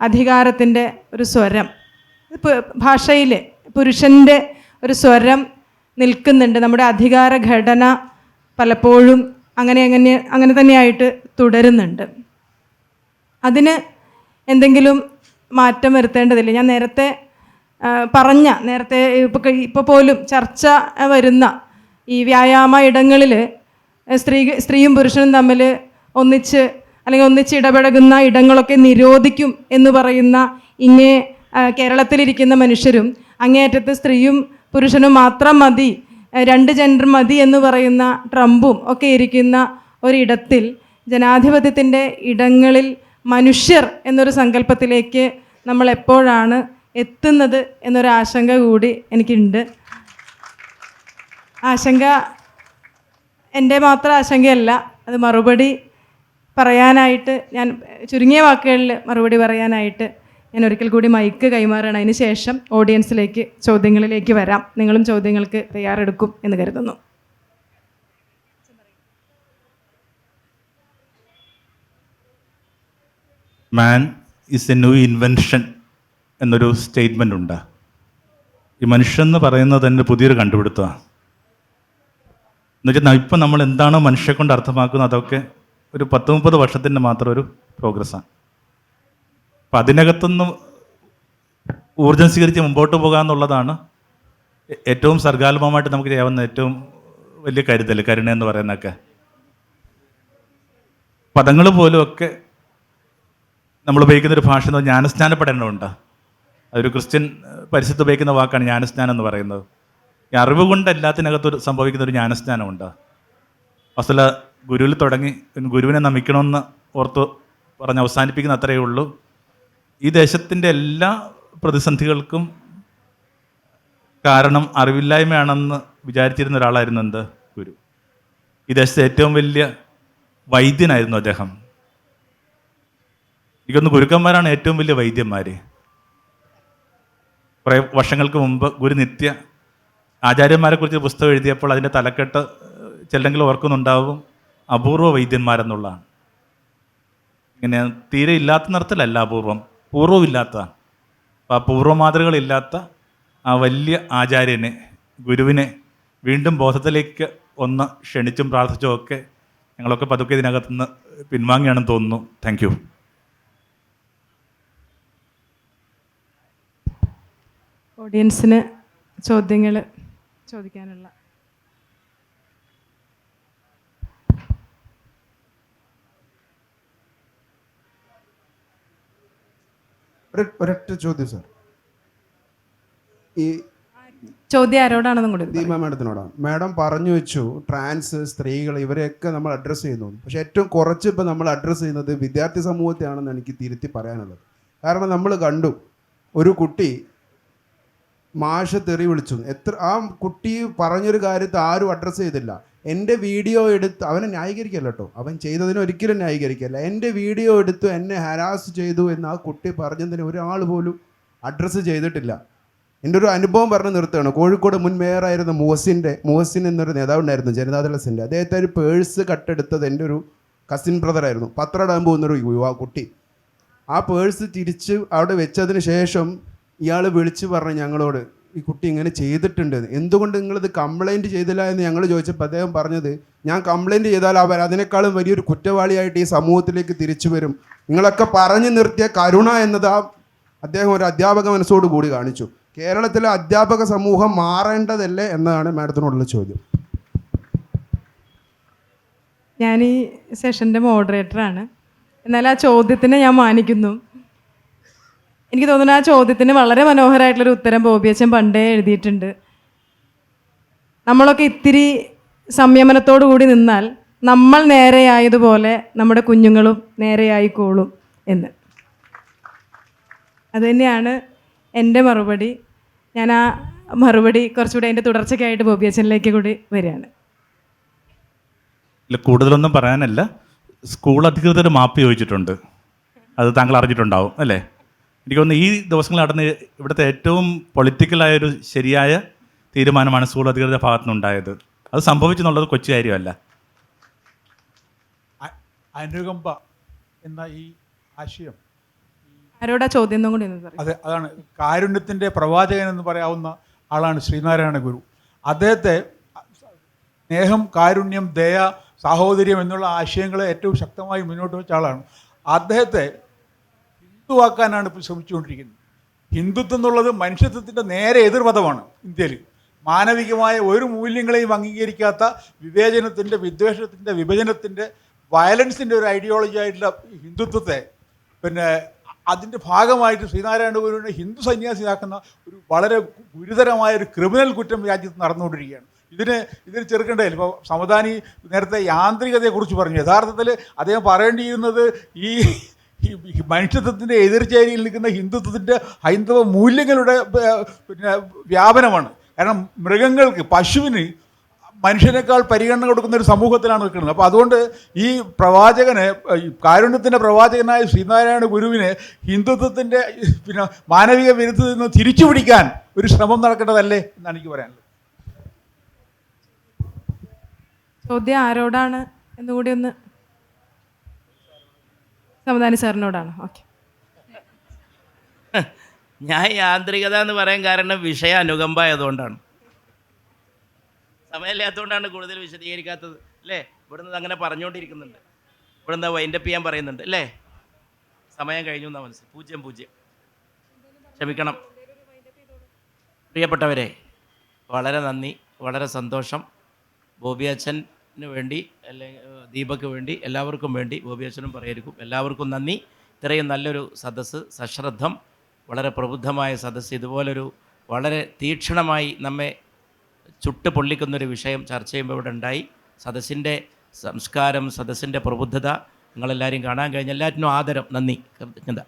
അധികാരത്തിൻ്റെ ഒരു സ്വരം, ഭാഷയിൽ പുരുഷൻ്റെ ഒരു സ്വരം നിൽക്കുന്നുണ്ട്. നമ്മുടെ അധികാര ഘടന പലപ്പോഴും അങ്ങനെ തന്നെയായിട്ട് തുടരുന്നുണ്ട്. അതിന് എന്തെങ്കിലും മാറ്റം വരുത്തേണ്ടതില്ല. ഞാൻ നേരത്തെ ഇപ്പോൾ പോലും ചർച്ച വരുന്ന ഈ വ്യായാമ ഇടങ്ങളിൽ സ്ത്രീയും പുരുഷനും തമ്മിൽ ഒന്നിച്ച് ഇടപഴകുന്ന ഇടങ്ങളൊക്കെ നിരോധിക്കും എന്ന് പറയുന്ന കേരളത്തിലിരിക്കുന്ന മനുഷ്യരും, അങ്ങേയറ്റത്ത് സ്ത്രീയും പുരുഷനും മാത്രം മതി, 2 ജെൻഡർ മതി എന്ന് പറയുന്ന ട്രംപും ഒക്കെ ഇരിക്കുന്ന ഒരിടത്തിൽ ജനാധിപത്യത്തിൻ്റെ ഇടങ്ങളിൽ മനുഷ്യർ എന്നൊരു സങ്കല്പത്തിലേക്ക് നമ്മൾ എപ്പോഴാണ് എത്തുന്നത് എന്നൊരാശങ്ക കൂടി എനിക്കുണ്ട്. ആശങ്ക എൻ്റെ മാത്രം ആശങ്കയല്ല, അത് മറുപടി പറയാനായിട്ട്, ഞാൻ ചുരുങ്ങിയ വാക്കുകളിൽ മറുപടി പറയാനായിട്ട് ഞാൻ ഒരിക്കൽ കൂടി മൈക്ക് കൈമാറുകയാണ്. അതിന് ശേഷം ചോദ്യങ്ങളിലേക്ക് വരാം. നിങ്ങളും ചോദ്യങ്ങൾക്ക് തയ്യാറെടുക്കും എന്ന് കരുതുന്നു. Man is A new invention എന്നൊരു സ്റ്റേറ്റ്മെൻ്റ് ഉണ്ട്. ഈ മനുഷ്യൻ എന്ന് പറയുന്നത് തന്നെ പുതിയൊരു കണ്ടുപിടുത്തമാണ്. എന്നുവെച്ചാൽ ഇപ്പം നമ്മൾ എന്താണോ മനുഷ്യരെ കൊണ്ട് അർത്ഥമാക്കുന്നത് അതൊക്കെ ഒരു 10-30 വർഷത്തിൻ്റെ മാത്രം ഒരു പ്രോഗ്രസ്സാണ്. അപ്പം അതിനകത്തുനിന്ന് ഊർജ്ജം സ്വീകരിച്ച് മുമ്പോട്ട് പോകുക എന്നുള്ളതാണ് ഏറ്റവും സർഗാത്മകമായിട്ട് നമുക്ക് ചെയ്യാവുന്ന ഏറ്റവും വലിയ കരുണ എന്ന് പറയുന്നതൊക്കെ. പദങ്ങൾ പോലും ഒക്കെ നമ്മൾ ഉപയോഗിക്കുന്നൊരു ഭാഷ എന്ന് പറഞ്ഞാൽ ജ്ഞാനസ്നാനപ്പെടേണ്ടതുണ്ട്. അതൊരു ക്രിസ്ത്യൻ പരിശുദ്ധ ഉപയോഗിക്കുന്ന വാക്കാണ് ജ്ഞാനസ്നാനം എന്ന് പറയുന്നത്. ഈ അറിവ് കൊണ്ട് എല്ലാത്തിനകത്ത് സംഭവിക്കുന്നൊരു ജ്ഞാനസ്നാനമുണ്ട്. അസല ഗുരുവിൽ തുടങ്ങി ഗുരുവിനെ നമിക്കണമെന്ന് ഓർത്ത് പറഞ്ഞ് അവസാനിപ്പിക്കുന്ന അത്രയേ ഉള്ളൂ. ഈ ദേശത്തിൻ്റെ എല്ലാ പ്രതിസന്ധികൾക്കും കാരണം അറിവില്ലായ്മയാണെന്ന് വിചാരിച്ചിരുന്ന ഒരാളായിരുന്നു ഗുരു. ഈ ദേശത്തെ ഏറ്റവും വലിയ വൈദ്യനായിരുന്നു അദ്ദേഹം. എനിക്കൊന്ന് ഗുരുക്കന്മാരാണ് ഏറ്റവും വലിയ വൈദ്യന്മാർ. കുറേ വർഷങ്ങൾക്ക് മുമ്പ് ഗുരു നിത്യ ആചാര്യന്മാരെക്കുറിച്ച് പുസ്തകം എഴുതിയപ്പോൾ അതിൻ്റെ തലക്കെട്ട് ചിലരെങ്കിലും ഓർക്കുന്നുണ്ടാവും, അപൂർവ വൈദ്യന്മാരെന്നുള്ളതാണ്. ഇങ്ങനെ തീരെ ഇല്ലാത്ത നിറത്തിലല്ല അപൂർവം, പൂർവ്വമില്ലാത്തതാണ്. അപ്പോൾ ആ പൂർവ്വമാതൃകളില്ലാത്ത ആ വലിയ ആചാര്യനെ, ഗുരുവിനെ വീണ്ടും ബോധത്തിലേക്ക് ഒന്ന് ക്ഷണിച്ചും പ്രാർത്ഥിച്ചും ഒക്കെ ഞങ്ങളൊക്കെ പതുക്കെ ഇതിനകത്തുനിന്ന് പിൻവാങ്ങിയാണെന്ന് തോന്നുന്നു. Thank you. ഓഡിയൻസിന് ചോദ്യങ്ങൾ ചോദിക്കാനുള്ള ഒരൊറ്റ ചോദ്യം സാർ. ഈ ചോദ്യം ആരോടാണെന്നും കൂടി ദീപ മാഡത്തിനോടാണ്. മാഡം പറഞ്ഞു വെച്ചു ട്രാൻസ്, സ്ത്രീകൾ ഇവരെയൊക്കെ നമ്മൾ അഡ്രസ്സ് ചെയ്യുന്നു. പക്ഷേ ഏറ്റവും കുറച്ച് ഇപ്പോൾ നമ്മൾ അഡ്രസ്സ് ചെയ്യുന്നത് വിദ്യാർത്ഥി സമൂഹത്തെയാണെന്ന് എനിക്ക് തിരുത്തി പറയാനുള്ളത്. കാരണം നമ്മൾ കണ്ടു ഒരു കുട്ടി മാഷ് തെറി വിളിച്ചു. ആ കുട്ടി പറഞ്ഞൊരു കാര്യത്തെ ആരും അഡ്രസ്സ് ചെയ്തില്ല. എൻ്റെ വീഡിയോ എടുത്ത് അവനെ ന്യായീകരിക്കല്ല കേട്ടോ, അവൻ ചെയ്തതിന് ഒരിക്കലും ന്യായീകരിക്കല്ല. എൻ്റെ വീഡിയോ എടുത്ത് എന്നെ ഹരാസ് ചെയ്തു എന്ന് ആ കുട്ടി പറഞ്ഞതിന് ഒരാൾ പോലും അഡ്രസ്സ് ചെയ്തിട്ടില്ല. എൻ്റെ ഒരു അനുഭവം പറഞ്ഞ് നിർത്തുകയാണ്. കോഴിക്കോട് മുൻ മേയറായിരുന്ന മുഹസിൻ എന്നൊരു നേതാവുണ്ടായിരുന്നു ജനതാദളസിൻ്റെ. അദ്ദേഹത്തെ ഒരു പേഴ്സ് കട്ടെടുത്തത് എൻ്റെ ഒരു കസിൻ ബ്രദറായിരുന്നു. പത്രം ഇടാൻ പോകുന്നൊരു കുട്ടി. ആ പേഴ്സ് തിരിച്ച് അവിടെ വെച്ചതിന് ശേഷം ഇയാൾ വിളിച്ച് പറഞ്ഞു ഞങ്ങളോട്, ഈ കുട്ടി ഇങ്ങനെ ചെയ്തിട്ടുണ്ട്, എന്തുകൊണ്ട് നിങ്ങളിത് കംപ്ലൈൻറ്റ് ചെയ്തില്ല എന്ന് ഞങ്ങൾ ചോദിച്ചപ്പോൾ അദ്ദേഹം പറഞ്ഞത്, ഞാൻ കംപ്ലൈൻറ്റ് ചെയ്താൽ അവർ അതിനേക്കാളും വലിയൊരു കുറ്റവാളിയായിട്ട് ഈ സമൂഹത്തിലേക്ക് തിരിച്ചു വരും. നിങ്ങളൊക്കെ പറഞ്ഞു നിർത്തിയ കരുണ എന്നത് അദ്ദേഹം ഒരു അധ്യാപക മനസ്സോട് കൂടി കാണിച്ചു. കേരളത്തിലെ അധ്യാപക സമൂഹം മാറേണ്ടതല്ലേ എന്നതാണ് മാഡത്തിനോടുള്ള ചോദ്യം. ഞാൻ ഈ സെഷൻ്റെ മോഡറേറ്ററാണ്, എന്നാൽ ആ ചോദ്യത്തിനെ ഞാൻ മാനിക്കുന്നു. എനിക്ക് തോന്നുന്നു ആ ചോദ്യത്തിന് വളരെ മനോഹരമായിട്ടുള്ളൊരു ഉത്തരം ബോബി അച്ഛൻ പണ്ടേ എഴുതിയിട്ടുണ്ട്. നമ്മളൊക്കെ ഇത്തിരി സംയമനത്തോടു കൂടി നിന്നാൽ നമ്മൾ നേരെയായതുപോലെ നമ്മുടെ കുഞ്ഞുങ്ങളും നേരെയായിക്കോളും എന്ന്. അതുതന്നെയാണ് എൻ്റെ മറുപടി. ഞാൻ ആ മറുപടി കുറച്ചുകൂടി അതിൻ്റെ തുടർച്ചയ്ക്കായിട്ട് ബോബി അച്ഛനിലേക്ക് കൂടി വരികയാണ്. ഇല്ല, കൂടുതലൊന്നും പറയാനല്ല. സ്കൂൾ അധികൃതർ മാപ്പ് ചോദിച്ചിട്ടുണ്ട്, അത് താങ്കൾ അറിഞ്ഞിട്ടുണ്ടാവും അല്ലേ? എനിക്ക് തോന്നുന്നു ഈ ദിവസങ്ങൾ നടന്ന് ഇവിടുത്തെ ഏറ്റവും പൊളിറ്റിക്കലായൊരു ശരിയായ തീരുമാനമാണ് സ്കൂൾ അധികൃതരുടെ ഭാഗത്തു നിന്നുണ്ടായത്. അത് സംഭവിച്ചെന്നുള്ളത് കൊച്ചു കാര്യമല്ല. അനുകമ്പ എന്ന ഈ ആശയം ആരോടാ ചോദ്യം എന്നും കൂടി ഒന്ന് പറയും. അതെ, അതാണ് കാരുണ്യത്തിൻ്റെ പ്രവാചകൻ എന്ന് പറയാവുന്ന ആളാണ് ശ്രീനാരായണ ഗുരു. അദ്ദേഹത്തെ സ്നേഹം, കാരുണ്യം, ദയ, സാഹോദര്യം എന്നുള്ള ആശയങ്ങളെ ഏറ്റവും ശക്തമായി മുന്നോട്ട് വെച്ച ആളാണ്. അദ്ദേഹത്തെ ഹിന്ദുവാക്കാനാണ് ഇപ്പോൾ ശ്രമിച്ചുകൊണ്ടിരിക്കുന്നത്. ഹിന്ദുത്വം എന്നുള്ളത് മനുഷ്യത്വത്തിൻ്റെ നേരെ എതിർപഥമാണ്. ഇന്ത്യയിൽ മാനവികമായ ഒരു മൂല്യങ്ങളെയും അംഗീകരിക്കാത്ത വിവേചനത്തിൻ്റെ, വിദ്വേഷത്തിൻ്റെ, വിഭജനത്തിൻ്റെ, വയലൻസിൻ്റെ ഒരു ഐഡിയോളജി ആയിട്ടുള്ള ഹിന്ദുത്വത്തെ അതിൻ്റെ ഭാഗമായിട്ട് ശ്രീനാരായണ ഗുരുവിനെ ഹിന്ദു സന്യാസിയാക്കുന്ന ഒരു വളരെ ഗുരുതരമായ ഒരു ക്രിമിനൽ കുറ്റം രാജ്യത്ത് നടന്നുകൊണ്ടിരിക്കുകയാണ്. ഇതിന് ചെറുക്കേണ്ടതില്ല. ഇപ്പോൾ സമദാനി നേരത്തെ യാന്ത്രികതയെക്കുറിച്ച് പറഞ്ഞു. യഥാർത്ഥത്തിൽ അദ്ദേഹം പറയേണ്ടിയിരുന്നത് ഈ മനുഷ്യത്വത്തിൻ്റെ എതിർചേരിയിൽ നിൽക്കുന്ന ഹിന്ദുത്വത്തിൻ്റെ ഹൈന്ദവ മൂല്യങ്ങളുടെ വ്യാപനമാണ്. കാരണം മൃഗങ്ങൾക്ക്, പശുവിന് മനുഷ്യനേക്കാൾ പരിഗണന കൊടുക്കുന്ന ഒരു സമൂഹത്തിലാണ് നിൽക്കുന്നത്. അപ്പോൾ അതുകൊണ്ട് ഈ പ്രവാചകനെ, കാരുണ്യത്തിൻ്റെ പ്രവാചകനായ ശ്രീനാരായണ ഗുരുവിനെ ഹിന്ദുത്വത്തിൻ്റെ മാനവിക വിരുദ്ധത്തിൽ നിന്ന് തിരിച്ചു പിടിക്കാൻ ഒരു ശ്രമം നടക്കേണ്ടതല്ലേ എന്നാണ് എനിക്ക് പറയാനുള്ളത്. ചോദ്യം ആരോടാണ് എന്നുകൂടി ഒന്ന്. സമദാനി സാറിനോടാണ്. ഓക്കെ. ഞാൻ യാന്ത്രികത എന്ന് പറയാൻ കാരണം വിഷയ അനുകമ്പ ആയതുകൊണ്ടാണ്. സമയമില്ലാത്തതുകൊണ്ടാണ് കൂടുതൽ വിശദീകരിക്കാത്തത് അല്ലേ? ഇവിടുന്ന് അങ്ങനെ പറഞ്ഞുകൊണ്ടിരിക്കുന്നുണ്ട്. ഇവിടുന്ന് വൈൻഡപ്പ് ചെയ്യാൻ പറയുന്നുണ്ട് അല്ലേ? സമയം കഴിഞ്ഞു എന്നാ മനസ്സിൽ. 0-0. ക്ഷമിക്കണം പ്രിയപ്പെട്ടവരെ. വളരെ നന്ദി, വളരെ സന്തോഷം. ബോബി അച്ഛന് വേണ്ടി, അല്ലെങ്കിൽ ദീപക്ക് വേണ്ടി, എല്ലാവർക്കും വേണ്ടി, ബോബി അച്ഛനും പറയായിരിക്കും, എല്ലാവർക്കും നന്ദി. ഇത്രയും നല്ലൊരു സദസ്സ്, സശ്രദ്ധം, വളരെ പ്രബുദ്ധമായ സദസ്സ്, ഇതുപോലൊരു വളരെ തീക്ഷണമായി നമ്മെ ചുട്ട് പൊള്ളിക്കുന്നൊരു വിഷയം ചർച്ച ചെയ്യുമ്പോൾ ഇവിടെ ഉണ്ടായി. സദസ്സിൻ്റെ സംസ്കാരം, സദസ്സിൻ്റെ പ്രബുദ്ധത നിങ്ങളെല്ലാവരും കാണാൻ കഴിഞ്ഞ എല്ലാറ്റിനും ആദരം, നന്ദി, കൃതജ്ഞത.